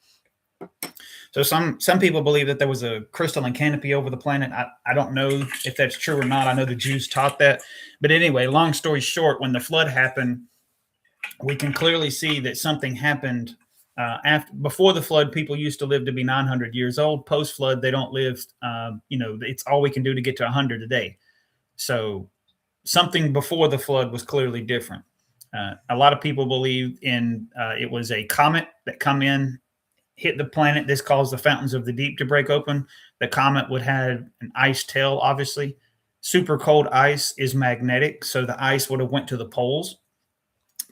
So some people believe that there was a crystalline canopy over the planet. I don't know if that's true or not. I know the Jews taught that. But anyway, long story short, when the flood happened, we can clearly see that something happened. Before the flood, people used to live to be 900 years old. Post flood, they don't live. It's all we can do to get to 100 today. So something before the flood was clearly different. A lot of people believe in it was a comet that come in, hit the planet. This caused the fountains of the deep to break open. The comet would have an ice tail, obviously. Super cold ice is magnetic, so the ice would have went to the poles.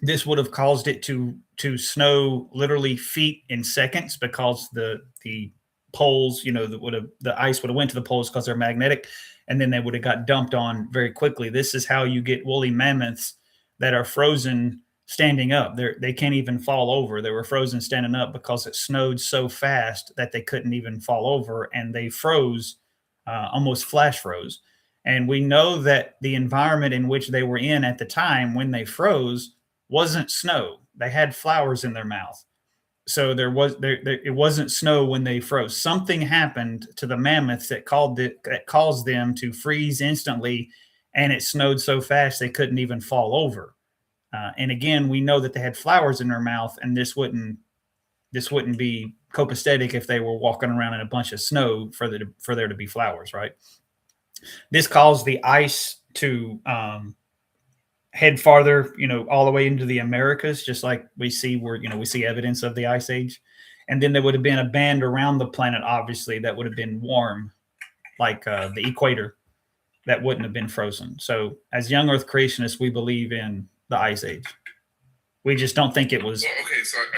This would have caused it to snow literally feet in seconds because the poles, the ice would have went to the poles because they're magnetic, and then they would have got dumped on very quickly. This is how you get woolly mammoths that are frozen standing up. They can't even fall over. They were frozen standing up because it snowed so fast that they couldn't even fall over, and they froze, almost flash froze. And we know that the environment in which they were in at the time when they froze wasn't snow. They had flowers in their mouth. So it wasn't snow when they froze. Something happened to the mammoths that caused them to freeze instantly, and it snowed so fast they couldn't even fall over. And again, we know that they had flowers in their mouth, and this wouldn't be copacetic if they were walking around in a bunch of snow for there to be flowers, right? This caused the ice to head farther, all the way into the Americas, just like we see we see evidence of the Ice Age. And then there would have been a band around the planet, obviously, that would have been warm, like the equator, that wouldn't have been frozen. So as young Earth creationists, we believe in the Ice Age. We just don't think it was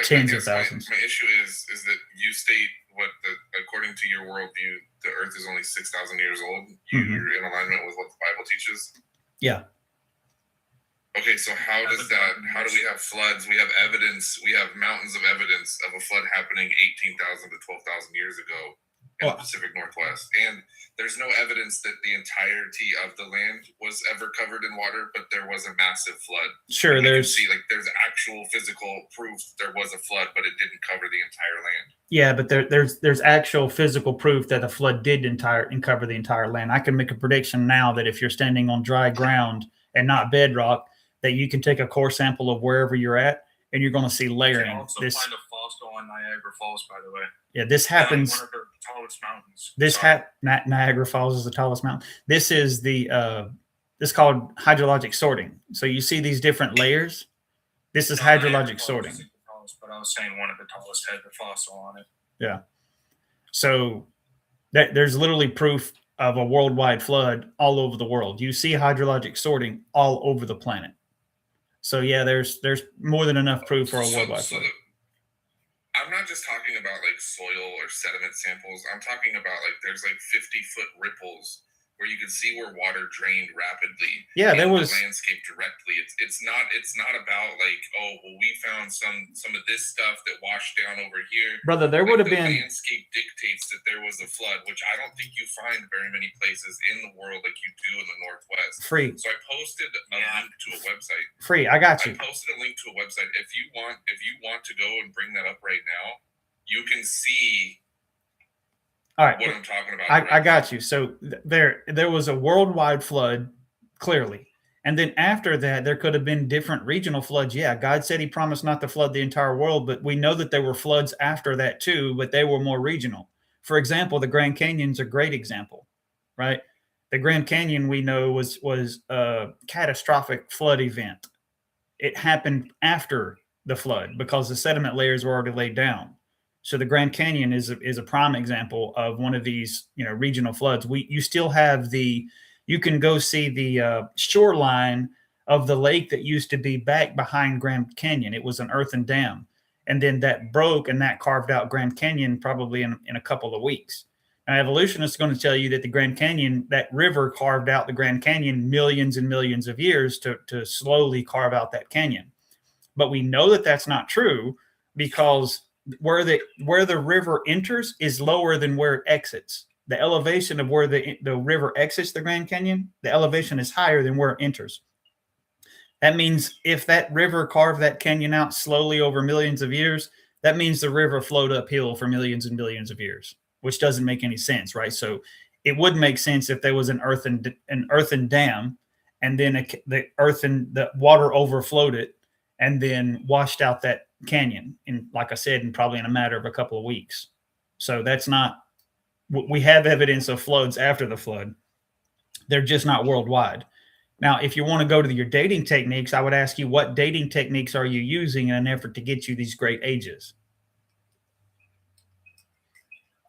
tens of thousands. My issue is that you state according to your worldview, the Earth is only 6,000 years old. You're in alignment with what the Bible teaches. Yeah. Okay, so how do we have floods? We have evidence. We have mountains of evidence of a flood happening 18,000 to 12,000 years ago in the Pacific Northwest. And there's no evidence that the entirety of the land was ever covered in water, but there was a massive flood. Sure, there's actual physical proof there was a flood, but it didn't cover the entire land. Yeah, but there's actual physical proof that the flood did cover the entire land. I can make a prediction now that if you're standing on dry ground and not bedrock, that you can take a core sample of wherever you're at, and you're going to see layering. You can also find a fossil on Niagara Falls, by the way. Yeah, this happens. One of the tallest mountains. Niagara Falls is the tallest mountain. This is this is called hydrologic sorting. So you see these different layers. This is hydrologic sorting. But I was saying one of the tallest had the fossil on it. Yeah. So there's literally proof of a worldwide flood all over the world. You see hydrologic sorting all over the planet. So yeah, there's more than enough proof for a worldwide flood. I'm not just talking about like soil or sediment samples. I'm talking about there's 50-foot ripples where you can see where water drained rapidly. Yeah, there was the landscape directly. It's not about we found some of this stuff that washed down over here. Brother, there would have been landscape dictates that there was a flood, which I don't think you find very many places in the world like you do in the Northwest. Free. So I posted a link to a website. Free, I got you. I posted a link to a website. If you want to go and bring that up right now, you can see. All right, what I'm talking about. I got you. So there was a worldwide flood, clearly. And then after that, there could have been different regional floods. Yeah, God said he promised not to flood the entire world, but we know that there were floods after that too, but they were more regional. For example, the Grand Canyon's a great example, right? The Grand Canyon, we know, was a catastrophic flood event. It happened after the flood because the sediment layers were already laid down. So the Grand Canyon is a prime example of one of these, regional floods. You still have you can go see the shoreline of the lake that used to be back behind Grand Canyon. It was an earthen dam. And then that broke and that carved out Grand Canyon probably in a couple of weeks. Now, evolutionists are going to tell you that the Grand Canyon, that river carved out the Grand Canyon millions and millions of years to slowly carve out that canyon. But we know that that's not true because where the river enters is lower than where it exits. The elevation of where the river exits the Grand Canyon, the elevation is higher than where it enters. That means if that river carved that canyon out slowly over millions of years, that means the river flowed uphill for millions and millions of years, which doesn't make any sense, right? So it would make sense if there was an earthen dam, and then the water overflowed it and then washed out that canyon, in, like I said, probably in a matter of a couple of weeks. So that's not. We have evidence of floods after the flood. They're just not worldwide. Now, if you want to go to your dating techniques, I would ask you, what dating techniques are you using in an effort to get you these great ages?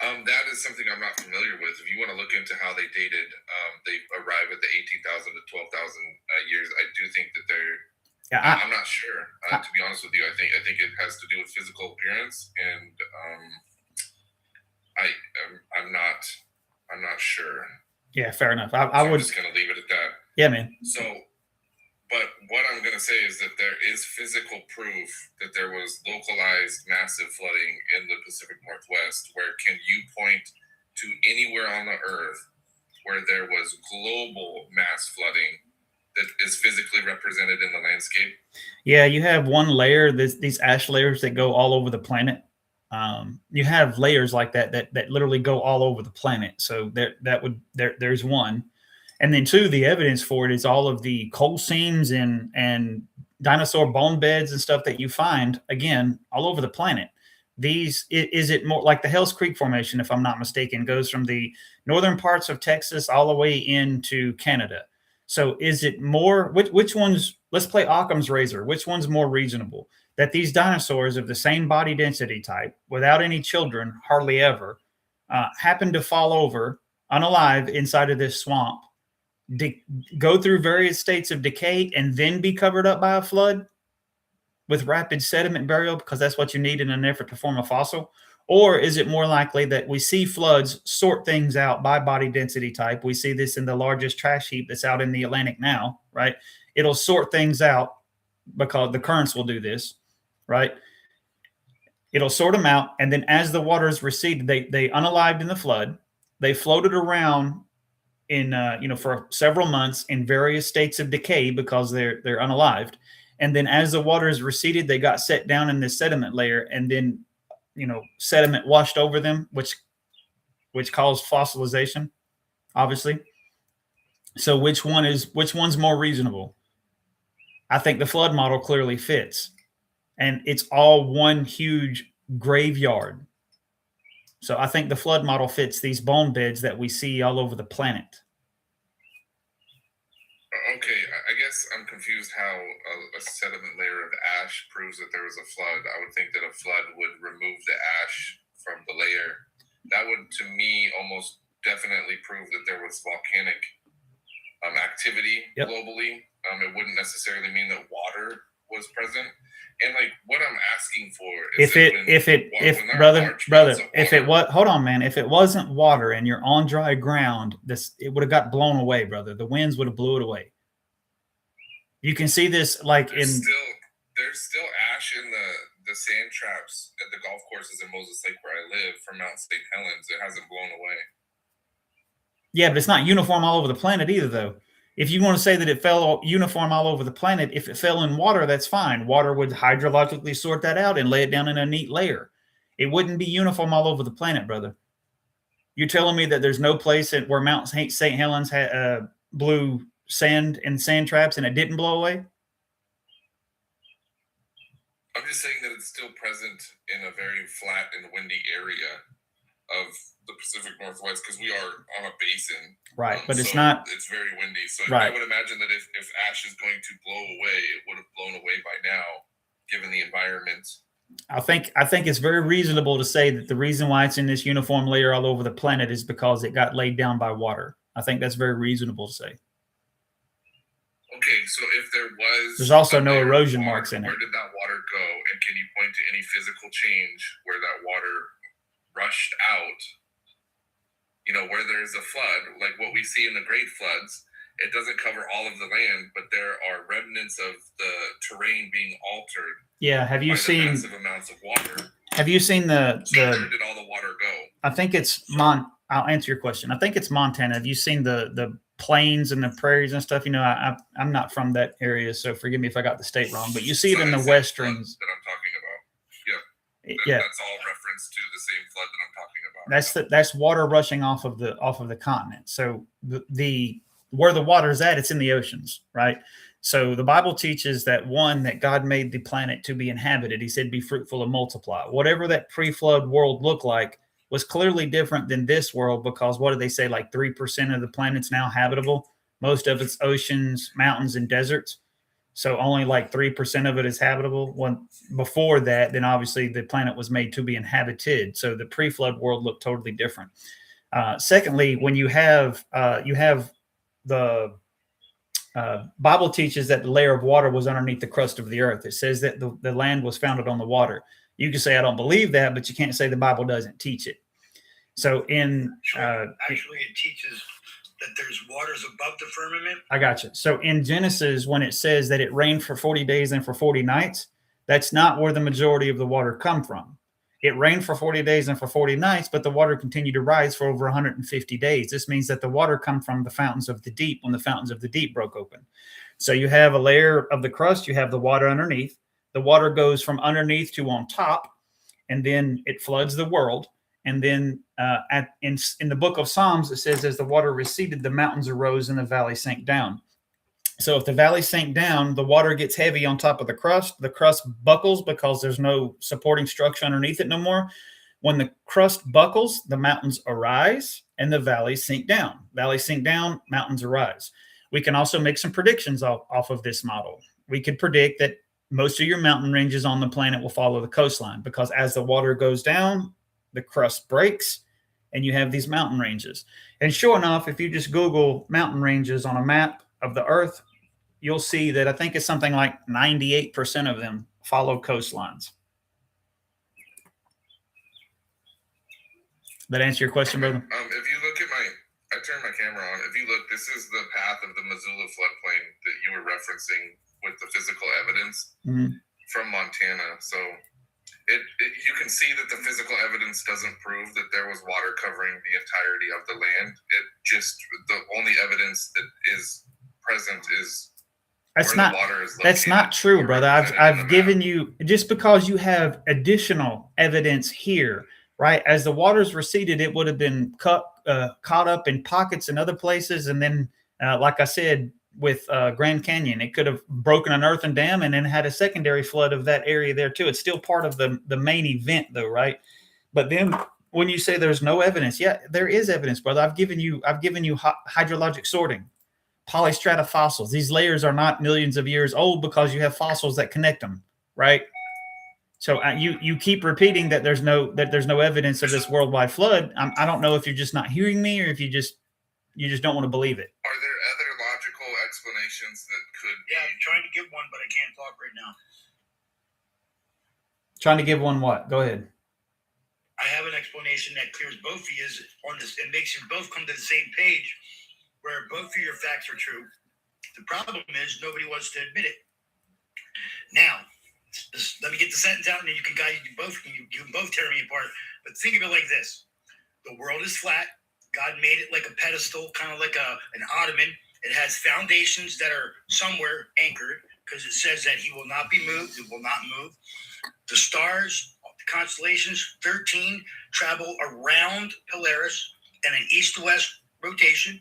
That is something I'm not familiar with. If you want to look into how they dated, they arrive at the 18,000 to 12,000 years. I do think that they're. Yeah, I'm not sure. To be honest with you, I think it has to do with physical appearance, and I'm not sure. Yeah, fair enough. So I would I'm just gonna leave it at that. Yeah, man. So, but what I'm gonna say is that there is physical proof that there was localized massive flooding in the Pacific Northwest. Where can you point to anywhere on the earth where there was global mass flooding that is physically represented in the landscape? Yeah, you have one layer, these ash layers that go all over the planet. You have layers like that literally go all over the planet. So there's one. And then two, the evidence for it is all of the coal seams and dinosaur bone beds and stuff that you find, again, all over the planet. Is it more like the Hells Creek Formation, if I'm not mistaken, goes from the northern parts of Texas all the way into Canada. So is it more, which one's, let's play Occam's razor, which one's more reasonable? That these dinosaurs of the same body density type, without any children, hardly ever, happen to fall over unalive inside of this swamp, go through various states of decay, and then be covered up by a flood with rapid sediment burial, because that's what you need in an effort to form a fossil? Or is it more likely that we see floods sort things out by body density type? We see this in the largest trash heap that's out in the Atlantic now, right? It'll sort things out because the currents will do this, right? It'll sort them out. And then as the waters receded, they unalived in the flood. They floated around in, for several months in various states of decay because they're unalived. And then as the waters receded, they got set down in this sediment layer, and then, sediment washed over them, which caused fossilization, obviously. So which one's more reasonable? I think the flood model clearly fits, and it's all one huge graveyard. So I think the flood model fits these bone beds that we see all over the planet. Okay, I guess I'm confused how a sediment layer of ash proves that there was a flood. I would think that a flood would remove the ash from the layer. That would, to me, almost definitely prove that there was volcanic activity globally. It wouldn't necessarily mean that water was present. And what I'm asking for is hold on, man. If it wasn't water and you're on dry ground, it would have got blown away, brother. The winds would have blew it away. You can see this there's still ash in the sand traps at the golf courses in Moses Lake where I live from Mount St. Helens. It hasn't blown away. Yeah, but it's not uniform all over the planet either, though. If you want to say that it fell uniform all over the planet, if it fell in water, that's fine. Water would hydrologically sort that out and lay it down in a neat layer. It wouldn't be uniform all over the planet, brother. You're telling me that there's no place where Mount St. Helens blew sand and sand traps and it didn't blow away? I'm just saying that it's still present in a very flat and windy area of the Pacific Northwest because we are on a basin. Right, but it's very windy. So right. I would imagine that if ash is going to blow away, it would have blown away by now, given the environment. I think it's very reasonable to say that the reason why it's in this uniform layer all over the planet is because it got laid down by water. I think that's very reasonable to say. Okay, so if there was, There's also a no layer of erosion water, marks in it. Where did that water go? And can you point to any physical change where that water rushed out? You know, where there's a flood, like what we see in the great floods, it doesn't cover all of the land, but there are remnants of the terrain being altered. Yeah. Have you by the seen? massive amounts of water? Have you seen Where did all the water go? I think it's I'll answer your question. I think it's Montana. Have you seen the plains and the prairies and stuff? You know, I'm not from that area, so forgive me if I got the state wrong. But you see it in the westerns. That I'm talking about. Yeah. Yeah. That's all reference to the same flood that I'm talking about. That's water rushing off of the continent. So the where the water is at, it's in the oceans, right? So the Bible teaches that that God made the planet to be inhabited. He said, "Be fruitful and multiply." Whatever that pre-flood world looked like was clearly different than this world, because what do they say? Like 3% of the planet's now habitable. Most of it's oceans, mountains, and deserts. So only like 3% of it is habitable. When before that, then obviously the planet was made to be inhabited. So the pre-flood world looked totally different. Secondly, when you have the Bible teaches that the layer of water was underneath the crust of the earth. It says that the land was founded on the water. You can say, I don't believe that, but you can't say the Bible doesn't teach it. So Actually, it teaches that there's waters above the firmament. I got you. So in Genesis, when it says that it rained for 40 days and for 40 nights, that's not where the majority of the water come from. It rained for 40 days and for 40 nights, but the water continued to rise for over 150 days. This means that the water come from the fountains of the deep when the fountains of the deep broke open. So you have a layer of the crust, you have the water underneath. The water goes from underneath to on top, and then it floods the world. And then in the book of Psalms, it says, as the water receded, the mountains arose and the valley sank down. So if the valley sank down, the water gets heavy on top of the crust buckles because there's no supporting structure underneath it no more. When the crust buckles, the mountains arise and the valleys sink down. Valleys sink down, mountains arise. We can also make some predictions off of this model. We could predict that most of your mountain ranges on the planet will follow the coastline, because as the water goes down, the crust breaks and you have these mountain ranges. And sure enough, if you just Google mountain ranges on a map of the earth, you'll see that I think it's something like 98% of them follow coastlines. That answer your question, brother? If you look at I turned my camera on. If you look, this is the path of the Missoula floodplain that you were referencing with the physical evidence from Montana. So you can see that the physical evidence doesn't prove that there was water covering the entirety of the land. It just, the only evidence that is present is that's not true, brother. I've given you, just because you have additional evidence here, right? As the waters receded, it would have been caught up in pockets in other places. And then, like I said, with Grand Canyon, it could have broken an earthen dam and then had a secondary flood of that area there too. It's still part of the main event though, right? But then when you say there's no evidence, yeah, there is evidence, brother. I've given you hydrologic sorting, polystrata fossils. These layers are not millions of years old because you have fossils that connect them, right? So you keep repeating that there's no evidence of this worldwide flood. I don't know if you're just not hearing me or if you just don't want to believe it. Are there other logical explanations that could? Yeah, I'm trying to give one, but I can't talk right now. Trying to give one what? Go ahead. I have an explanation that clears both of you on this. It makes you both come to the same page, where both of your facts are true. The problem is nobody wants to admit it. Now, let me get the sentence out, and then you can both tear me apart. But think of it like this: the world is flat. God made it like a pedestal, kind of like an ottoman. It has foundations that are somewhere anchored, because it says that he will not be moved. It will not move. The stars, the constellations, 13, travel around Polaris in an east-to-west rotation.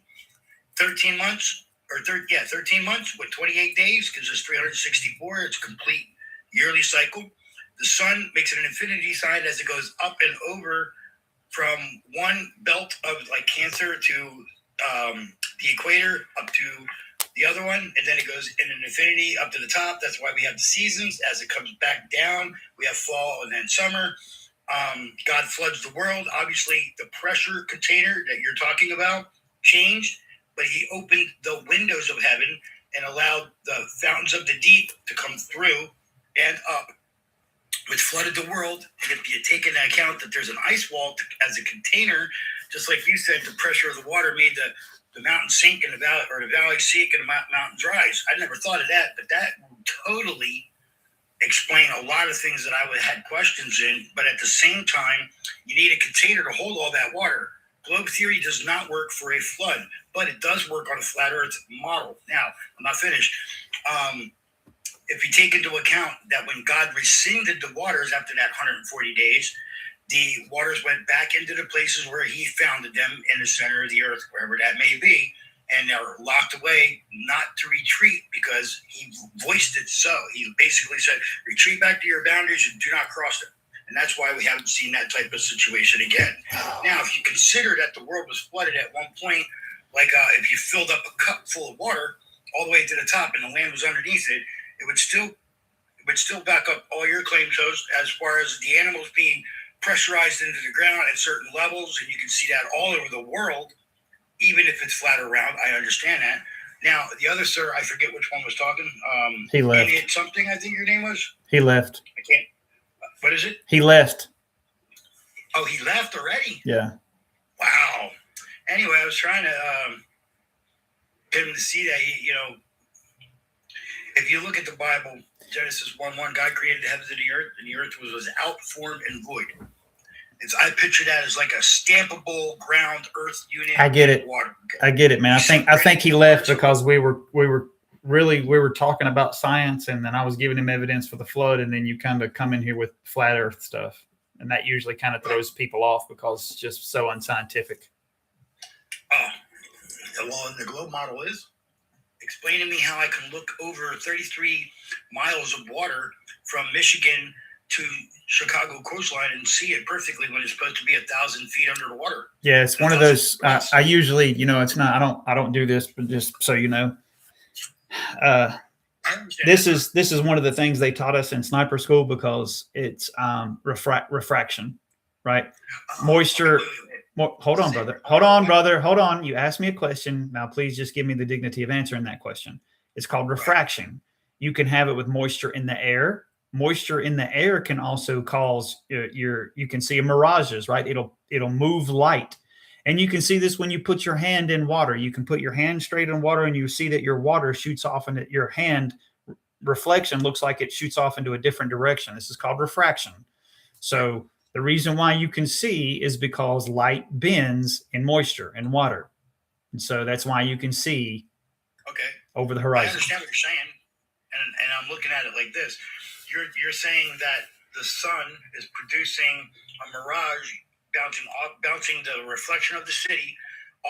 13 months with 28 days, because it's 364. It's a complete yearly cycle. The sun makes it an infinity sign as it goes up and over from one belt of like Cancer to the equator up to the other one, and then it goes in an infinity up to the top. That's why we have the seasons. As it comes back down, we have fall and then summer. God floods the world. Obviously, the pressure container that you're talking about changed, but he opened the windows of heaven, and allowed the fountains of the deep to come through and up, which flooded the world. And if you take into account that there's an ice wall as a container, just like you said, the pressure of the water made the mountain sink and the valley, or the valley sink and the mountains rise. I never thought of that, but that would totally explain a lot of things that I would have had questions in. But at the same time, you need a container to hold all that water. Globe theory does not work for a flood, but it does work on a flat Earth model. Now, I'm not finished. If you take into account that when God rescinded the waters after that 140 days, the waters went back into the places where he founded them in the center of the earth, wherever that may be, and they're locked away not to retreat because he voiced it so. He basically said, retreat back to your boundaries and do not cross them. And that's why we haven't seen that type of situation again. Now, if you consider that the world was flooded at one point, like if you filled up a cup full of water all the way to the top and the land was underneath it, it would still back up all your claims as far as the animals being pressurized into the ground at certain levels, and you can see that all over the world, even if it's flat around. I understand that. Now, the other sir, I forget which one was talking. He left. Idiot something, I think your name was. He left. I can't. What is it? He left. Oh, he left already? Yeah. Wow. Anyway, I was trying to get him to see that if you look at the Bible, Genesis 1:1, God created the heavens and the earth was without form and void. I picture that as like a stampable ground earth unit. I get it. Water. I get it, man. I think he left because we were talking about science, and then I was giving him evidence for the flood, and then you kind of come in here with flat earth stuff. And that usually kind of throws people off because it's just so unscientific. Well, and the globe model is explain to me how I can look over 33 miles of water from Michigan to Chicago coastline and see it perfectly when it's supposed to be 1,000 feet under the water. Yeah, it's one of those. I usually, it's not. I don't do this, but just so you know, this is one of the things they taught us in sniper school because it's refraction, right? Moisture. Hold on, brother. Hold on. You asked me a question. Now, please just give me the dignity of answering that question. It's called refraction. You can have it with moisture in the air. Moisture in the air can also cause you can see mirages, right? It'll move light. And you can see this when you put your hand in water. You can put your hand straight in water and you see that your water shoots off into your hand. Reflection looks like it shoots off into a different direction. This is called refraction. So the reason why you can see is because light bends in moisture and water. And so that's why you can see over the horizon. I understand what you're saying. And I'm looking at it like this. You're saying that the sun is producing a mirage, bouncing the reflection of the city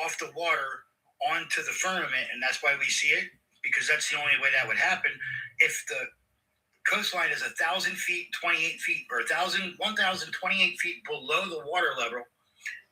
off the water onto the firmament, and that's why we see it, because that's the only way that would happen. If the coastline is 1,000 feet, 28 feet, or 1,028 feet below the water level,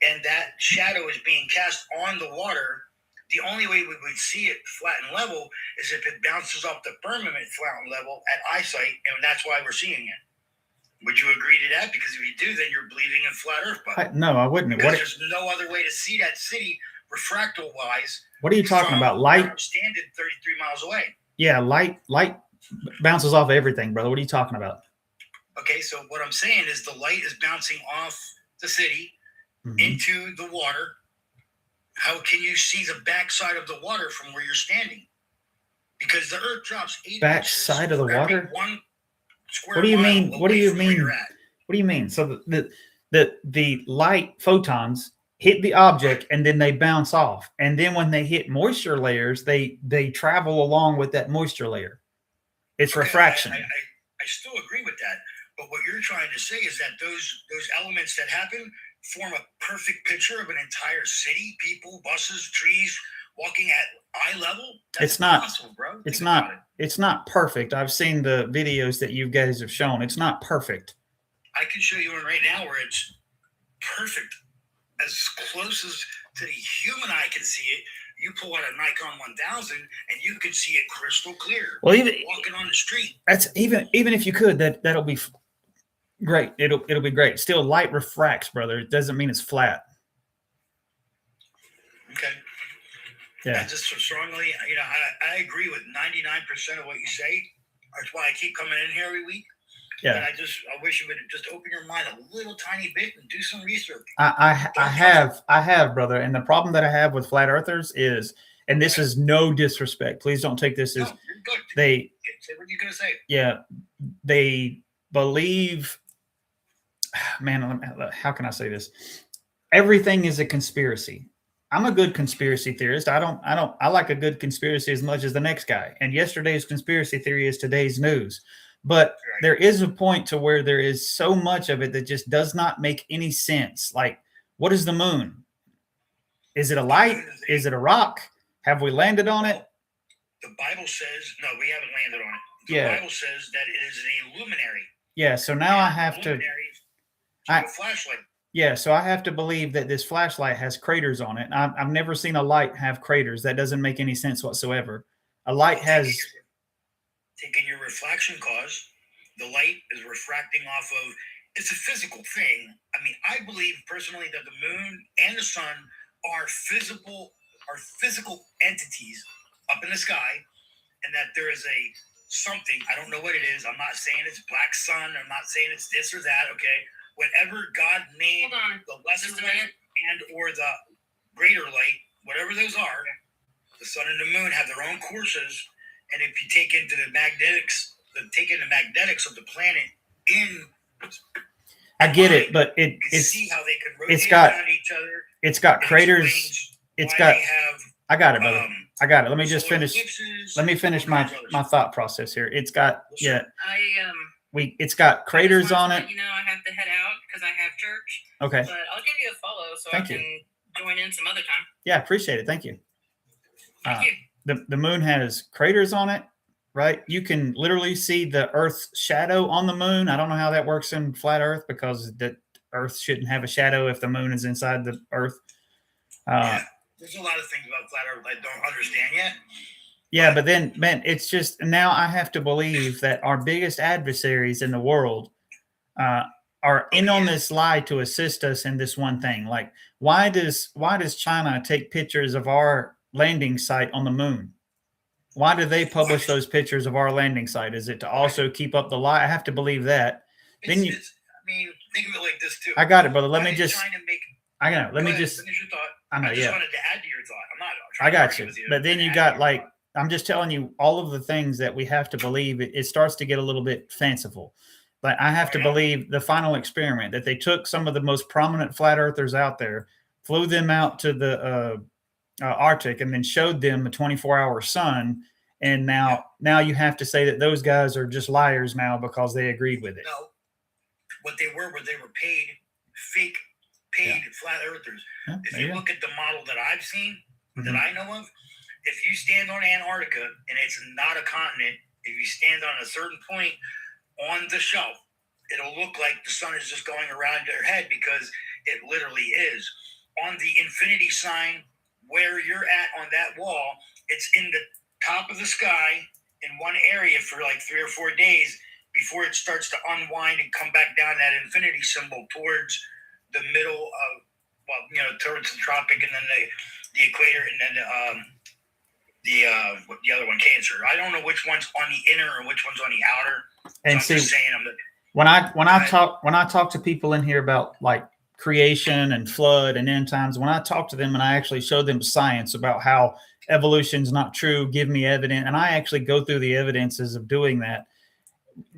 and that shadow is being cast on the water, the only way we would see it flat and level is if it bounces off the firmament flat and level at eyesight, and that's why we're seeing it. Would you agree to that? Because if you do, then you're believing in flat Earth. But No, I wouldn't. Because there's no other way to see that city refractal-wise. What are you talking about? Light? I'm standing 33 miles away. Yeah, light bounces off everything, brother. What are you talking about? Okay, so what I'm saying is the light is bouncing off the city into the water. How can you see the backside of the water from where you're standing? Because the earth drops 8 backside of the water? 1 square What do you mile mean? What do away you from where mean? you're at. What do you mean? So the light photons hit the object and then they bounce off. And then when they hit moisture layers, they travel along with that moisture layer. It's refraction. I still agree with that. But what you're trying to say is that those elements that happen form a perfect picture of an entire city, people, buses, trees, walking at eye level. That's It's not. impossible, bro. It's Think not. about it. It's not perfect. I've seen the videos that you guys have shown. It's not perfect. I can show you one right now where it's perfect, as close as to the human eye can see it. You pull out a Nikon 1000 and you can see it crystal clear. Well, even walking on the street. that's even if you could, that'll be great. It'll be great. Still, light refracts, brother. It doesn't mean it's flat. Okay. Yeah. I just so strongly, I agree with 99% of what you say. That's why I keep coming in here every week. Yeah. And I wish you would just open your mind a little tiny bit and do some research. I have, brother. And the problem that I have with flat earthers is, and this is no disrespect, please don't take this as you're good. they Say what you're gonna say. Yeah, they believe, man, how can I say this? Everything is a conspiracy. I'm a good conspiracy theorist. I like a good conspiracy as much as the next guy. And yesterday's conspiracy theory is today's news. But there is a point to where there is so much of it that just does not make any sense. Like, what is the moon? Is it a light? Is it a rock? Have we landed on it? The Bible says, no, we haven't landed on it. The Yeah. Bible says that it is a luminary. Yeah, so now I have to a flashlight. Yeah, so I have to believe that this flashlight has craters on it. I've never seen a light have craters. That doesn't make any sense whatsoever. A light has Taking your reflection cause, the light is refracting off of, it's a physical thing. I mean, I believe personally that the moon and the sun are physical entities up in the sky, and that there is a something, I don't know what it is. I'm not saying it's black sun. I'm not saying it's this or that. Okay. Whatever God made, the lesser light and or the greater light, whatever those are, the sun and the moon have their own courses. And if you take into the magnetics of the planet in, I get it, but it's see how they can rotate it's got around each other. it's got craters. It's got. I got it, brother. I got it. Let me just finish. Let me finish my thought process here. It's got it's got craters on it. I have to head out because I have church. Okay. But I'll give you a follow so Thank I can join in some other time. Yeah, appreciate it. Thank you. Thank you. The moon has craters on it, right? You can literally see the Earth's shadow on the moon. I don't know how that works in flat Earth because the Earth shouldn't have a shadow if the moon is inside the Earth. There's a lot of things about flat Earth I don't understand yet. Yeah, but then, man, it's just now I have to believe that our biggest adversaries in the world are in on this lie to assist us in this one thing. Like, why does China take pictures of our landing site on the moon? Why do they publish those pictures of our landing site? Is it to also keep up the lie? I have to believe that. Then I mean, think of it like this too. I got it, brother. Let me just. Trying to make, I know. Let me ahead, just. finish your thought. I know. I just Yeah. wanted to add to your thought. I'm not. I got you. But then you got like, I'm just telling you all of the things that we have to believe. It starts to get a little bit fanciful. But I have to believe the final experiment that they took some of the most prominent flat earthers out there, flew them out to the Arctic, and then showed them a 24-hour sun. And now you have to say that those guys are just liars now because they agreed with it. No, what they were paid fake flat earthers. Yeah, If you look at the model that I've seen, that I know of, if you stand on Antarctica and it's not a continent, if you stand on a certain point on the shelf, it'll look like the sun is just going around your head because it literally is. On the infinity sign where you're at on that wall, it's in the top of the sky in one area for like 3 or 4 days before it starts to unwind and come back down that infinity symbol towards the middle of, towards the tropic and then the equator and then the other one, Cancer. I don't know which one's on the inner and which one's on the outer. And so I'm see, just saying, when I talk to people in here about like creation and flood and end times, when I talk to them and I actually show them science about how evolution's not true, give me evidence, and I actually go through the evidences of doing that.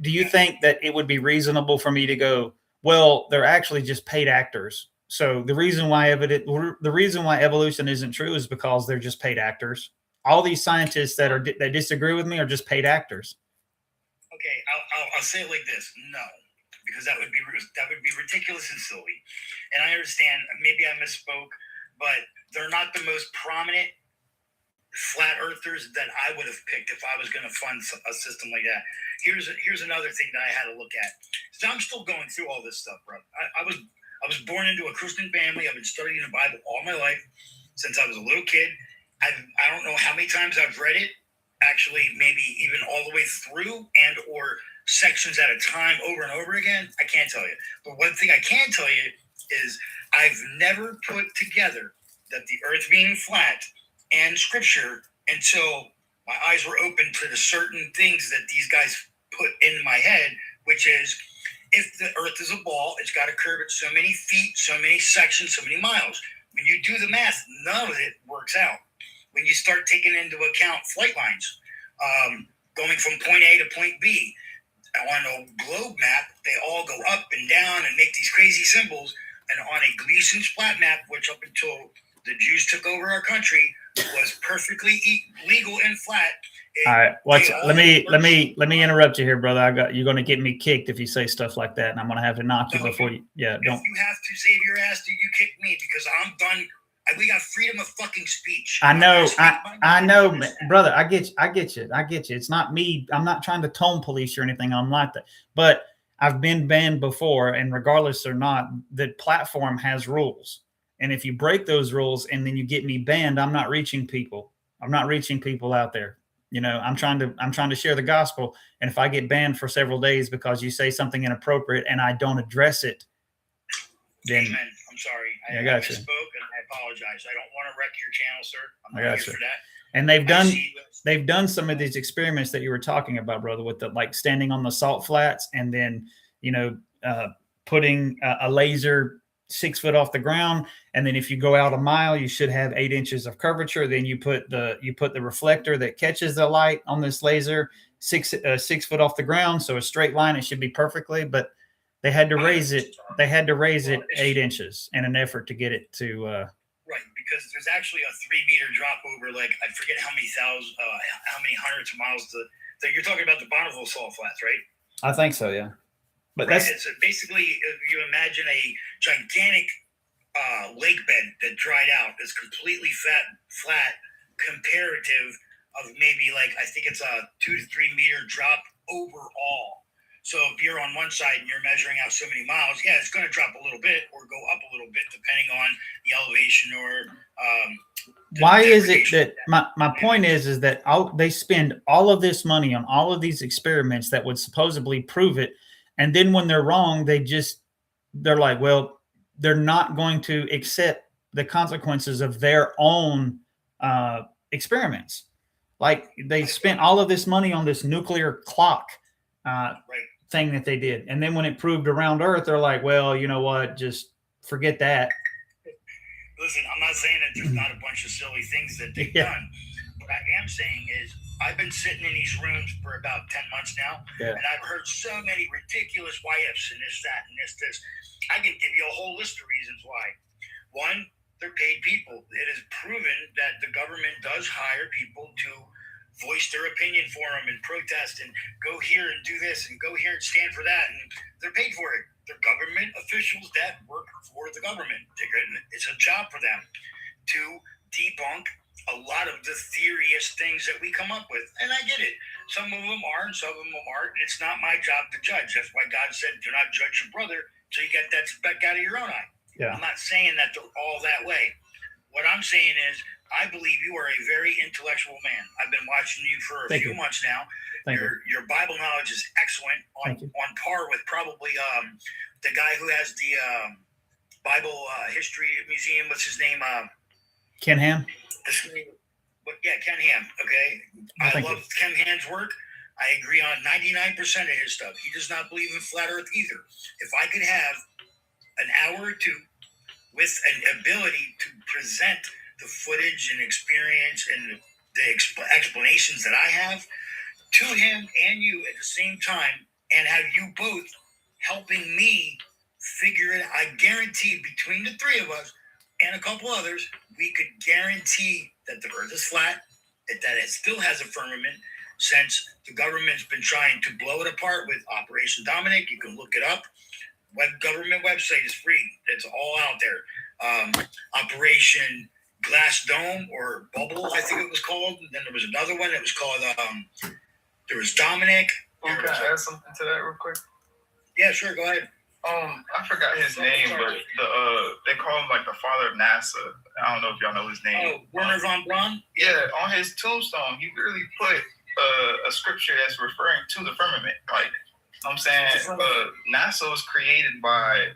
Do you think that it would be reasonable for me to go, well, they're actually just paid actors? So the reason why evolution isn't true is because they're just paid actors. All these scientists that disagree with me are just paid actors. Okay, I'll say it like this: no, because that would be ridiculous and silly. And I understand. Maybe I misspoke, but they're not the most prominent flat earthers that I would have picked if I was going to fund a system like that. Here's another thing that I had to look at. So I'm still going through all this stuff, bro. I was born into a Christian family. I've been studying the Bible all my life since I was a little kid. I don't know how many times I've read it, actually, maybe even all the way through and or sections at a time over and over again. I can't tell you. But one thing I can tell you is I've never put together that the earth being flat and scripture until my eyes were open to the certain things that these guys put in my head, which is if the earth is a ball, it's got to curve at so many feet, so many sections, so many miles. When you do the math, none of it works out. When you start taking into account flight lines, going from point A to point B, on a globe map, they all go up and down and make these crazy symbols. And on a Gleason's flat map, which up until the Jews took over our country, was perfectly legal and flat. All right, let me interrupt you here, brother. You're going to get me kicked if you say stuff like that, and I'm going to have to knock you before you. Yeah, don't. If you have to save your ass, do you kick me? Because I'm done. We got freedom of fucking speech. I know, brother. I get you. It's not me. I'm not trying to tone police or anything. I'm like that. But I've been banned before, and regardless or not, the platform has rules. And if you break those rules and then you get me banned, I'm not reaching people. I'm not reaching people out there. You know, I'm trying to share the gospel. And if I get banned for several days because you say something inappropriate and I don't address it, then Amen. I'm sorry. I got you. misspoke and I apologize. I don't want to wreck your channel, sir. I'm I not got here you. for that. And they've done some of these experiments that you were talking about, brother, with the like standing on the salt flats and then, you know, putting a laser 6 foot off the ground. And then if you go out a mile, you should have 8 inches of curvature. Then you put the reflector that catches the light on this laser 6 foot off the ground. So a straight line, it should be perfectly, but they had to raise it. They had to raise it 8 inches in an effort to get it to, Right, because there's actually a 3 meter drop over, like, I forget how many hundreds of miles that you're talking about the Bonneville salt flats, right? I think so. Yeah. But Right, that's it's basically, if you imagine a gigantic lake bed that dried out, that's completely flat, comparative of maybe like, I think it's a 2 to 3 meter drop overall. So if you're on one side and you're measuring out so many miles, yeah, it's going to drop a little bit or go up a little bit depending on the elevation or. Why is it that my point is that they spend all of this money on all of these experiments that would supposedly prove it, and then when they're wrong, they're like, well, they're not going to accept the consequences of their own experiments. Like they spent all of this money on this nuclear clock thing that they did, and then when it proved around Earth, they're like, well, you know what, just forget that. Listen, I'm not saying that there's not a bunch of silly things that they've done. What I am saying is I've been sitting in these rooms for about 10 months now, and I've heard so many ridiculous why-ifs and this, that, and this. I can give you a whole list of reasons why. One, they're paid people. It is proven that the government does hire people to voice their opinion for them and protest and go here and do this and go here and stand for that, and they're paid for it. They're government officials that work for the government. It's a job for them to debunk a lot of the serious things that we come up with. And I get it. Some of them are and some of them aren't. And it's not my job to judge. That's why God said, do not judge your brother till you get that speck out of your own eye. Yeah. I'm not saying that they're all that way. What I'm saying is, I believe you are a very intellectual man. I've been watching you for a few months now. Your Bible knowledge is excellent, on par with probably the guy who has the Bible History Museum. What's his name? Ken Ham. Ken Ham. Okay, I love Ken Ham's work. I agree on 99% of his stuff. He does not believe in flat Earth either. If I could have an hour or two with an ability to present the footage and experience and the explanations that I have to him and you at the same time, and have you both helping me figure it out, I guarantee between the three of us and a couple others, we could guarantee that the Earth is flat, that it still has a firmament, since the government's been trying to blow it apart with Operation Dominic. You can look it up. Government website is free. It's all out there. Operation Glass Dome or Bubble, I think it was called. And then there was another one that was called, there was Dominic. Can I add something to that real quick? Yeah, sure, go ahead. I forgot his name, but they call him like the father of NASA. I don't know if y'all know his name. Oh, Werner von Braun? Yeah, on his tombstone, he literally put a scripture that's referring to the firmament. Like, I'm saying NASA was created by,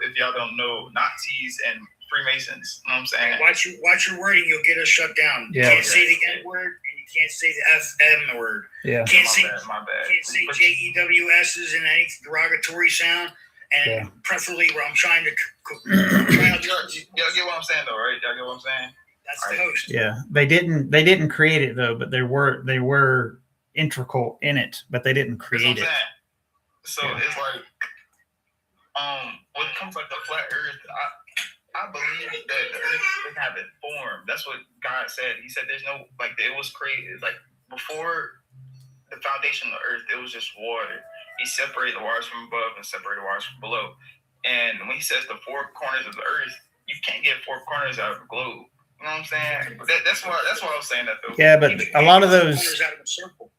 if y'all don't know, Nazis and Freemasons. You know what I'm saying? Watch your wording. You'll get us shut down. You Yeah. can't say the N word and you can't say the FM word. Yeah. Can't My say bad, my bad. can't say JEWS's and any derogatory sound. And Yeah. preferably where I'm trying to. Y'all get what I'm saying, though, right? Y'all get what I'm saying? That's the host. Yeah. They didn't create it though, but they were integral in it, but they didn't That's what create I'm it. saying. So Yeah. it's like, when it comes like the flat Earth, I believe that the Earth didn't have it formed. That's what God said. He said there's no it was created like before the foundation of the Earth. It was just water. He separated the waters from above and separated the waters from below. And when he says the four corners of the Earth, you can't get four corners out of the globe. You know what I'm saying? But that's why I was saying that though. Yeah, but a lot of those Corners out of a circle.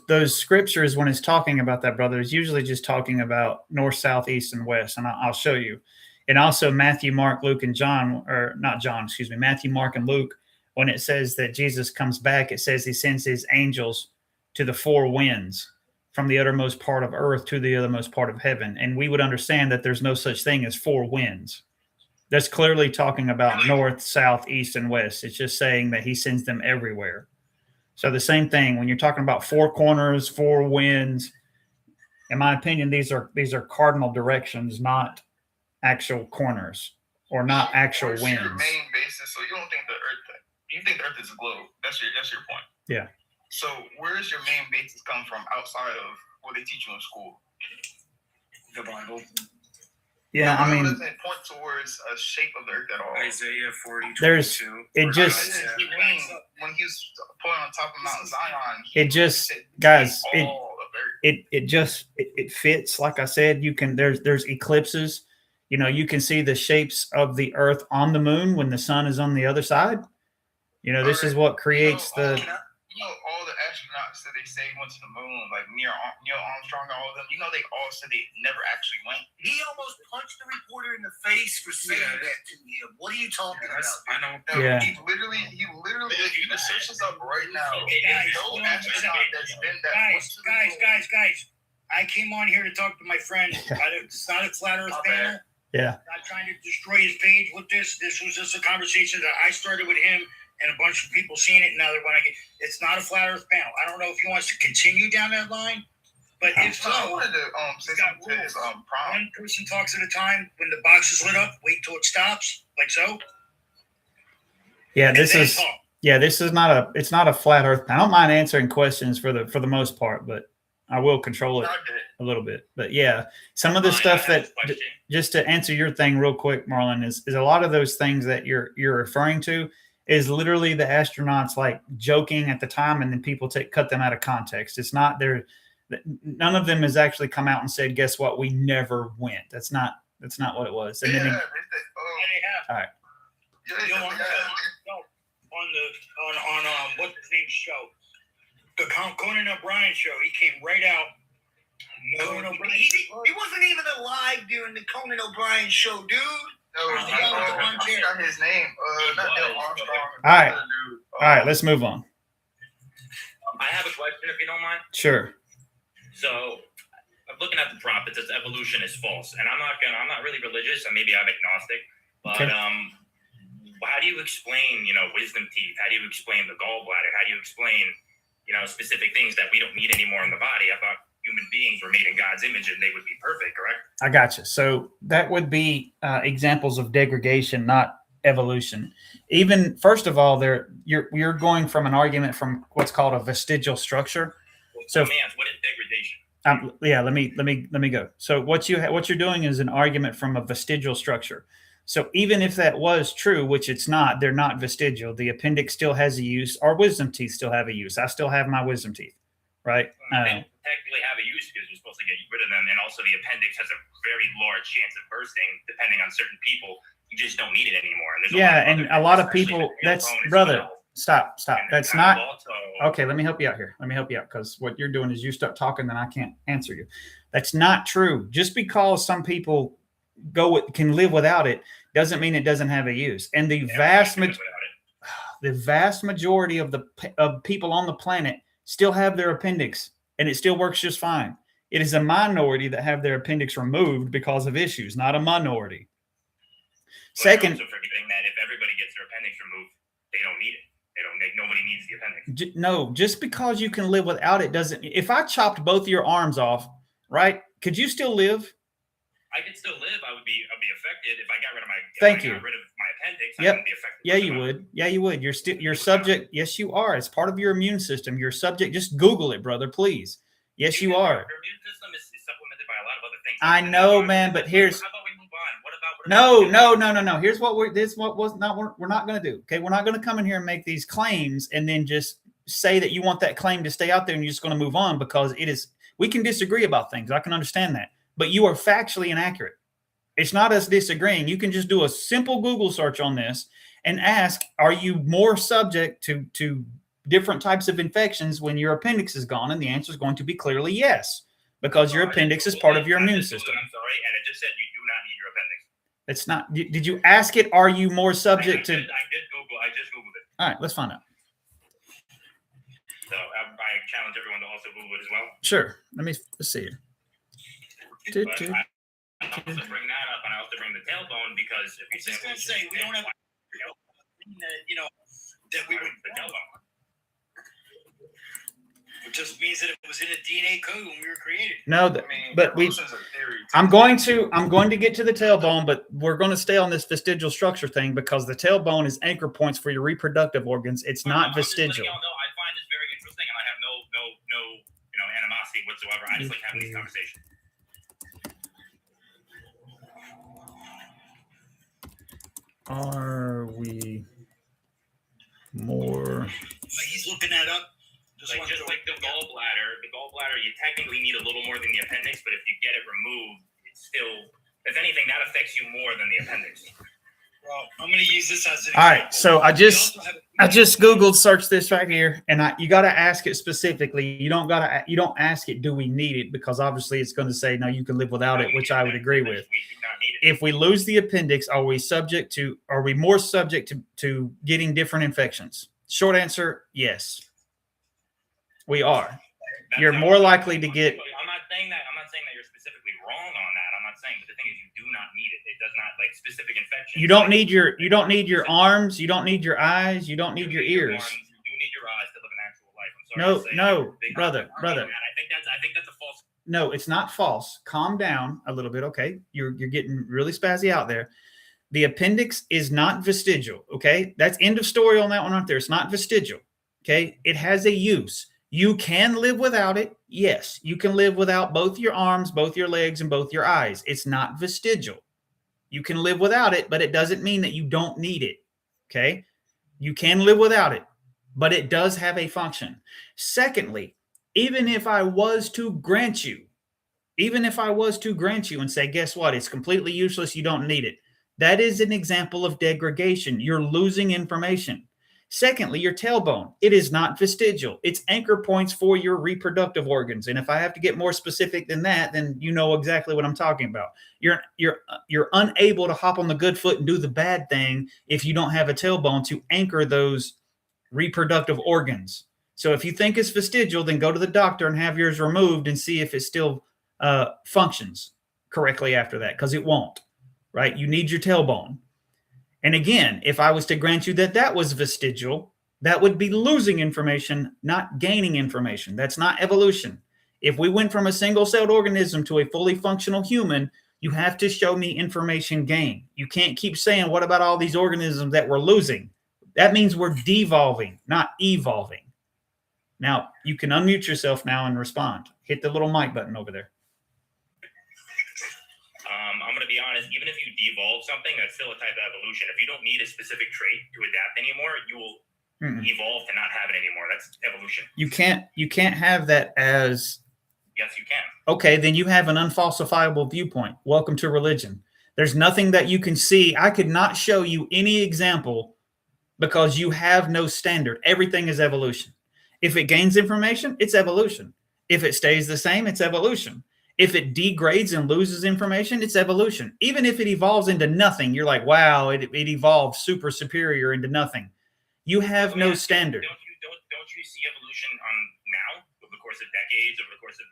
those scriptures, when it's talking about that, brother, is usually just talking about north, south, east, and west. And I'll show you. And also Matthew, Mark, Luke, and John, or not John, excuse me, Matthew, Mark, and Luke, when it says that Jesus comes back, it says he sends his angels to the four winds, from the uttermost part of earth to the uttermost part of heaven. And we would understand that there's no such thing as four winds. That's clearly talking about north, south, east, and west. It's just saying that he sends them everywhere. So the same thing, when you're talking about four corners, four winds, in my opinion, these are cardinal directions, not actual corners or not actual Where's winds. your main basis? So you don't think you think the Earth is a globe. That's your point. Yeah. So where does your main basis come from outside of what they teach you in school? The Bible. Yeah, I The Bible mean, doesn't point towards a shape of the Earth at all. Isaiah 40, there's 22. it just When he was put on top of Mount Zion, it just said, guys it all of Earth. it fits. Like I said, you can there's eclipses. You know, you can see the shapes of the earth on the moon when the sun is on the other side. You know, this is what creates the all the astronauts that they say went to the moon, like Neil Armstrong, all of them. You know, they all said they never actually went. He almost punched the reporter in the face for saying that to him. What are you talking about? I know. No, Yeah. He literally, you can search this up right now. Guys, No astronaut that's been that went to the moon. guys. I came on here to talk to my friend. It's not a flat Earth panel. yeah. Not trying to destroy his page with this. This was just a conversation that I started with him and a bunch of people seeing it. Now they're going to get. It's not a flat Earth panel. I don't know if he wants to continue down that line, but if so, I wanted to say he's got something to his rules. prom. One person talks at a time. When the box is lit up, wait till it stops, like so. Yeah, and this then is talk. this is not a flat earth. I don't mind answering questions for the most part, but I will control it a little bit. But yeah, some of the stuff that just to answer your thing real quick, Marlon, is a lot of those things that you're referring to is literally the astronauts like joking at the time, and then people cut them out of context. It's not there. None of them has actually come out and said, "Guess what? We never went." That's not what it was. And then all right. On what's his name show, the Conan O'Brien show. He came right out. Conan O'Brien. He wasn't even alive during the Conan O'Brien show, dude. I forgot his name. Not Neil Armstrong. All right, let's move on. I have a question, if you don't mind. Sure. So, I'm looking at the prompt. It says evolution is false, and I'm not really religious, and maybe I'm agnostic. But Okay. How do you explain, wisdom teeth? How do you explain the gallbladder? How do you explain, specific things that we don't need anymore in the body? I thought human beings were made in God's image, and they would be perfect, correct? I got you. So that would be examples of degradation, not evolution. Even first of all, you're going from an argument from what's called a vestigial structure. So Let me ask, what is degradation? yeah, let me go. So what you're doing is an argument from a vestigial structure. So even if that was true, which it's not, they're not vestigial. The appendix still has a use. Our wisdom teeth still have a use. I still have my wisdom teeth, right? They technically have a use because you're supposed to get rid of them, and also the appendix has a very large chance of bursting depending on certain people. You just don't need it anymore. And there's a lot of people. That's brother. well. Stop. And That's it's not also- okay. Let me help you out here. Because what you're doing is you start talking, then I can't answer you. That's not true. Just because some people can live without it doesn't mean it doesn't have a use. And the vast majority of people on the planet still have their appendix, and it still works just fine. It is a minority that have their appendix removed because of issues, not a minority. Second, also forgetting that if everybody gets their appendix removed, they don't need it. Nobody needs the appendix. no, just because you can live without it doesn't. If I chopped both your arms off, right? Could you still live? I could still live. I'd be affected if I got rid of my. Thank you. Got rid of my appendix. Yep. I wouldn't be affected. Yeah, you would. Yeah, you would. You're subject. Yes, you are. It's part of your immune system. You're subject. Just Google it, brother, please. Yes, you are. Your immune system is supplemented by a lot of other things. I know, man, but here's. How about we move on? What about? No. Here's what we're not going to do. Okay, we're not going to come in here and make these claims and then just say that you want that claim to stay out there and you're just going to move on because it is. We can disagree about things. I can understand that, but you are factually inaccurate. It's not us disagreeing. You can just do a simple Google search on this and ask, are you more subject to different types of infections when your appendix is gone? And the answer is going to be clearly yes, because your appendix is part of your immune system. I'm sorry, and it just said you do not need your appendix. It's not. Did you ask it? Are you more subject to? I just Googled it. All right, let's find out. So I challenge everyone to also Google it as well. Sure. Let's see here. I also bring that up, and I also bring the tailbone because if you just gonna say we don't have, you know, that we would. The tailbone. It just means that it was in a DNA code when we were created. No, but we. I'm going to get to the tailbone, but we're going to stay on this vestigial structure thing because the tailbone is anchor points for your reproductive organs. It's not vestigial. Y'all know, I find this very interesting, and I have no animosity whatsoever. I just like having these conversations. Are we more? He's looking that up. Just like the gallbladder, you technically need a little more than the appendix, but if you get it removed, it's still, if anything, that affects you more than the appendix. Well, I'm going to use this as an All example. right, so I just Googled search this right here, and you got to ask it specifically. You don't ask it, do we need it? Because obviously it's going to say no, you can live without it, which I would agree with. If we lose the appendix, are we more subject to getting different infections? Short answer, yes. We are. You're more likely to get. I'm not saying that you're specifically wrong on that. I'm not saying, but the thing is, you do not need it. It does not like specific infections. You don't need your arms. You don't need your eyes. You don't need your ears. You do need your eyes to live an actual life. I'm sorry. No, brother. I think that's a false. No, it's not false. Calm down a little bit. Okay. You're getting really spazzy out there. The appendix is not vestigial. Okay. That's end of story on that one right there. It's not vestigial. Okay. It has a use. You can live without it. Yes. You can live without both your arms, both your legs, and both your eyes. It's not vestigial. You can live without it, but it doesn't mean that you don't need it. Okay. You can live without it, but it does have a function. Secondly, even if I was to grant you and say, guess what? It's completely useless. You don't need it. That is an example of degradation. You're losing information. Secondly, your tailbone. It is not vestigial. It's anchor points for your reproductive organs. And if I have to get more specific than that, then you know exactly what I'm talking about. You're unable to hop on the good foot and do the bad thing if you don't have a tailbone to anchor those reproductive organs. So if you think it's vestigial, then go to the doctor and have yours removed and see if it still functions correctly after that, because it won't, right? You need your tailbone. And again, if I was to grant you that was vestigial, that would be losing information, not gaining information. That's not evolution. If we went from a single-celled organism to a fully functional human, you have to show me information gain. You can't keep saying, what about all these organisms that we're losing? That means we're devolving, not evolving. Now, you can unmute yourself now and respond. Hit the little mic button over there. I'm going to be honest, even if you devolve something, that's still a type of evolution. If you don't need a specific trait to adapt anymore, you will evolve to not have it anymore. That's evolution. You can't have that as... Yes, you can. Okay, then you have an unfalsifiable viewpoint. Welcome to religion. There's nothing that you can see. I could not show you any example because you have no standard. Everything is evolution. If it gains information, it's evolution. If it stays the same, it's evolution. If it degrades and loses information, it's evolution. Even if it evolves into nothing, you're like, wow, it evolved super superior into nothing. You have no standard. Don't you see evolution on now over the course of decades, over the course of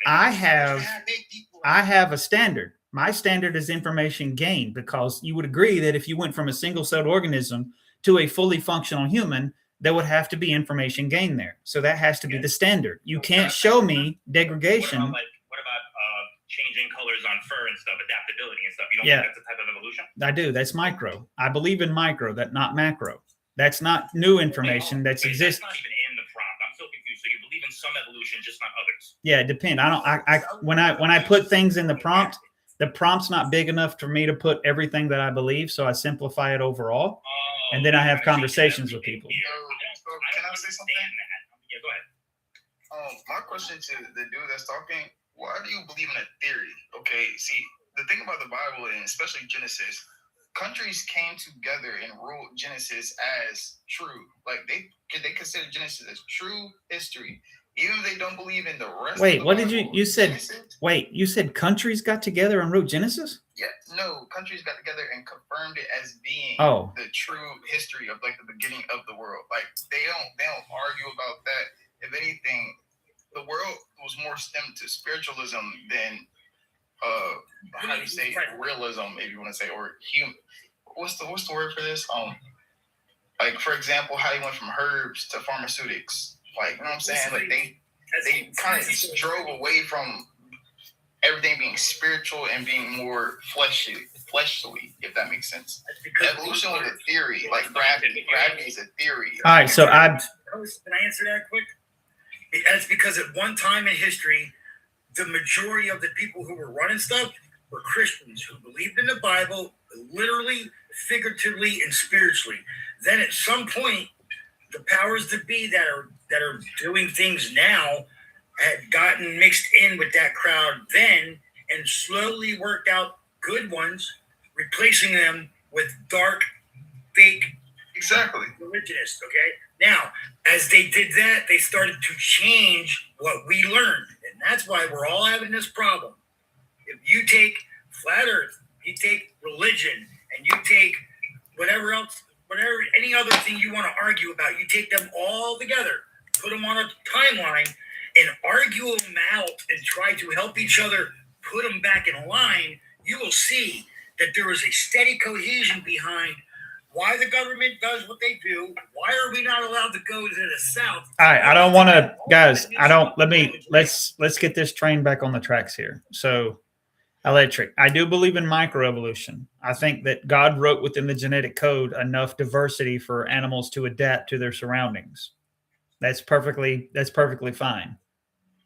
I have a standard. My standard is information gained, because you would agree that if you went from a single-celled organism to a fully functional human, there would have to be information gained there. So that has to be the standard. You can't show me degradation. What about changing colors on fur and stuff, adaptability and stuff? You don't Yeah. think that's a type of evolution? I do. That's micro. I believe in micro, that not macro. That's not new information that's exists. That's not even in the prompt. I'm so confused. So you believe in some evolution, just not others? Yeah, it depends. When I put things in the prompt's not big enough for me to put everything that I believe, so I simplify it overall, and then I have conversations with people. Can I say something? Yeah, go ahead. My question to the dude that's talking: why do you believe in a theory? Okay, see, the thing about the Bible, and especially Genesis, countries came together and wrote Genesis as true. Like they consider Genesis as true history, even if they don't believe in the rest. Wait, of the what Bible. did you said? Wait, you said countries got together and wrote Genesis? Yeah, no, countries got together and confirmed it as being the true history of like the beginning of the world. Like they don't argue about that. If anything, the world was more stemmed to spiritualism than how do you say realism, if you want to say, or human. What's the word for this? Like for example, how they went from herbs to pharmaceutics. Like, you know what I'm saying? Like they kind of drove away from everything being spiritual and being more fleshly, if that makes sense. Evolution was a theory, like gravity is a theory. All right, so Can I answer that quick? That's because at one time in history, the majority of the people who were running stuff were Christians who believed in the Bible, literally, figuratively, and spiritually. Then at some point, the powers that be that are doing things now had gotten mixed in with that crowd then and slowly worked out good ones, replacing them with dark, fake, religionists. Okay. Now, as they did that, they started to change what we learned, and that's why we're all having this problem. If you take flat Earth, you take religion, and you take whatever else, any other thing you want to argue about, you take them all together, put them on a timeline, and argue them out and try to help each other put them back in line, you will see that there is a steady cohesion behind why the government does what they do. Why are we not allowed to go to the South? All right, I don't want to, guys. Let's get this train back on the tracks here. So, electric. I do believe in microevolution. I think that God wrote within the genetic code enough diversity for animals to adapt to their surroundings. That's perfectly fine.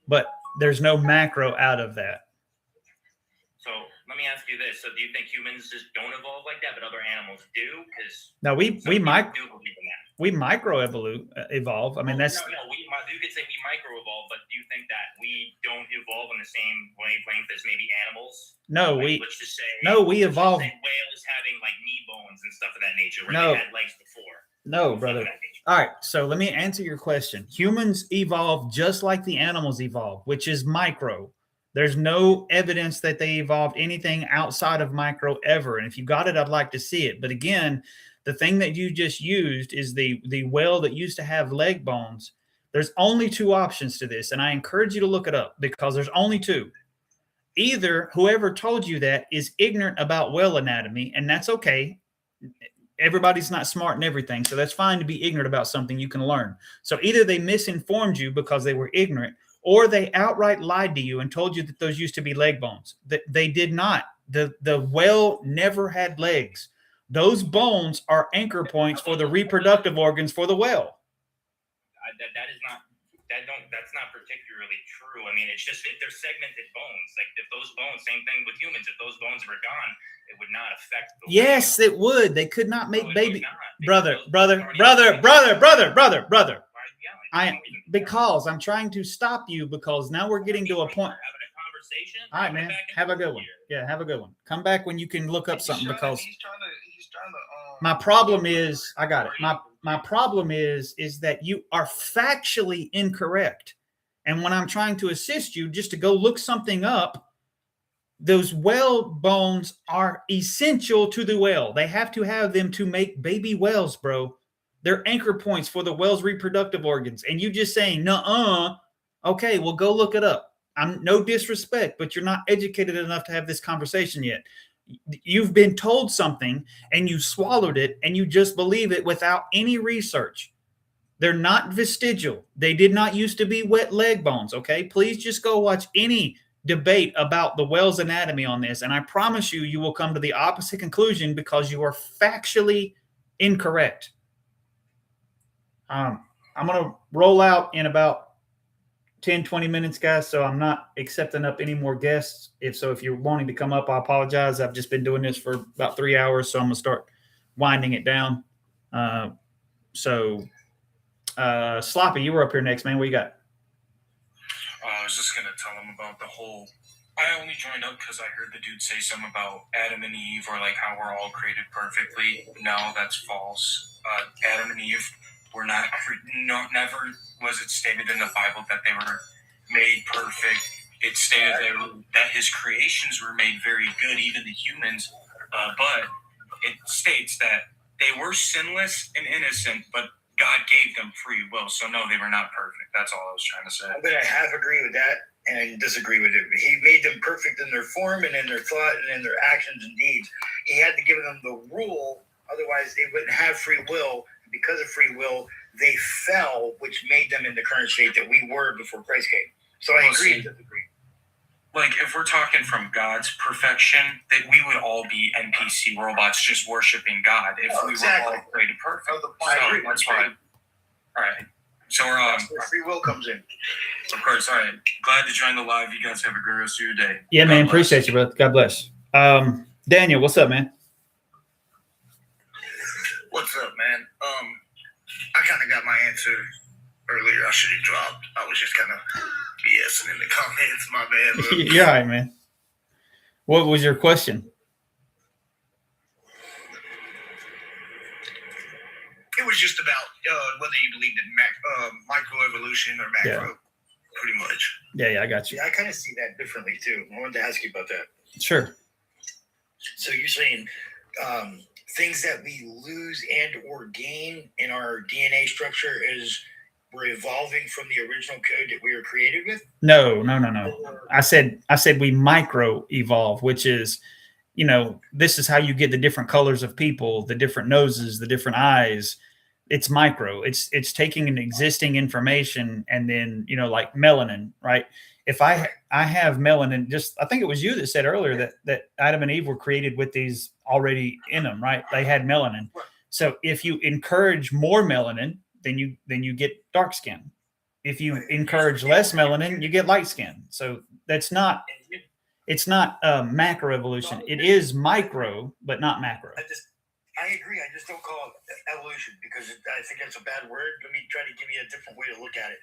But there's no macro out of that. So let me ask you this: so do you think humans just don't evolve like that, but other animals do? Because Now we do believe in that. micro evolve. I mean, that's You could say we micro evolve, but do you think that we don't evolve on the same wavelength as maybe animals? Let's just say we evolve. Whales having like knee bones and stuff of that nature, where No. they had legs before. No, brother. All right, so let me answer your question. Humans evolve just like the animals evolve, which is micro. There's no evidence that they evolved anything outside of micro ever. And if you got it, I'd like to see it. But again, the thing that you just used is the whale that used to have leg bones. There's only two options to this, and I encourage you to look it up because there's only two. Either whoever told you that is ignorant about whale anatomy, and that's okay. Everybody's not smart in everything, so that's fine to be ignorant about something you can learn. So either they misinformed you because they were ignorant, or they outright lied to you and told you that those used to be leg bones. They did not. The whale never had legs. Those bones are anchor points for the reproductive organs for the whale. That's not particularly true. I mean, it's just if they're segmented bones. Like if those bones, same thing with humans. If those bones were gone, it would not affect. Yes, it would. They could not make baby. Brother. Because I'm trying to stop you because now we're getting to a point. All right, man. Have a good one. Yeah, have a good one. Come back when you can look up something because my problem is I got it. My problem is that you are factually incorrect. And when I'm trying to assist you just to go look something up, those whale bones are essential to the whale. They have to have them to make baby whales, bro. They're anchor points for the whale's reproductive organs. And you just saying, nuh-uh. Okay, well, go look it up. I'm no disrespect, but you're not educated enough to have this conversation yet. You've been told something and you swallowed it and you just believe it without any research. They're not vestigial. They did not used to be wet leg bones. Okay. Please just go watch any debate about the whale's anatomy on this. And I promise you, you will come to the opposite conclusion because you are factually incorrect. I'm going to roll out in about 10, 20 minutes, guys. So I'm not accepting up any more guests. If you're wanting to come up, I apologize. I've just been doing this for about 3 hours. So I'm going to start winding it down. Sloppy, you were up here next, man. What you got? I was just going to tell him about the whole, I only joined up because I heard the dude say something about Adam and Eve or like how we're all created perfectly. No, that's false. Adam and Eve were not, never was it stated in the Bible that they were made perfect. It stated that his creations were made very good, even the humans. But it states that they were sinless and innocent, but God gave them free will. So no, they were not perfect. That's all I was trying to say. I'm going to half agree with that and disagree with it. He made them perfect in their form and in their thought and in their actions and deeds. He had to give them the rule. Otherwise, they wouldn't have free will. Because of free will, they fell, which made them in the current state that we were before Christ came. So I agree and disagree. Like, if we're talking from God's perfection, that we would all be NPC robots just worshiping God if we were all created perfect. That's why. All right. So we're That's where free will comes in. Of course. All right. Glad to join the live. You guys have a great rest of your day. Yeah, man. Appreciate you, brother. God bless. Daniel, what's up, man? What's up, man? I kind of got my answer earlier. I should have dropped. I was just kind of BSing in the comments. My bad. Bro. You're all right, man. What was your question? It was just about whether you believed in microevolution or macro, pretty much. Yeah, I got you. Yeah, I kind of see that differently too. I wanted to ask you about that. Sure. So you're saying things that we lose and or gain in our DNA structure is we're evolving from the original code that we were created with? No. I said we micro evolve, which is, this is how you get the different colors of people, the different noses, the different eyes. It's micro. It's taking an existing information and then, like melanin, right? If I have melanin, I think it was you that said earlier that Adam and Eve were created with these already in them, right? They had melanin. So if you encourage more melanin, then you get dark skin. If you encourage less melanin, you get light skin. So it's not macroevolution. It is micro, but not macro. I agree. I just don't call it evolution because I think that's a bad word. Let me try to give you a different way to look at it.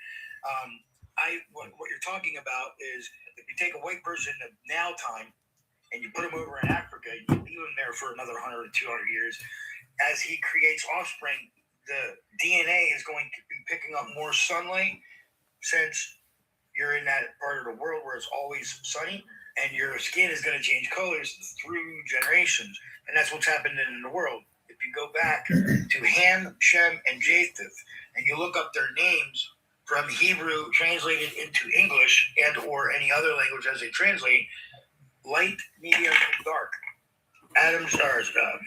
What you're talking about is if you take a white person of now time and you put him over in Africa, you leave him there for another 100 or 200 years. As he creates offspring, the DNA is going to be picking up more sunlight since you're in that part of the world where it's always sunny, and your skin is going to change colors through generations. And that's what's happening in the world. If you go back to Ham, Shem, and Japheth, and you look up their names from Hebrew translated into English and or any other language as they translate, light, medium, and dark.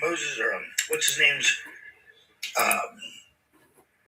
Moses, or what's his name's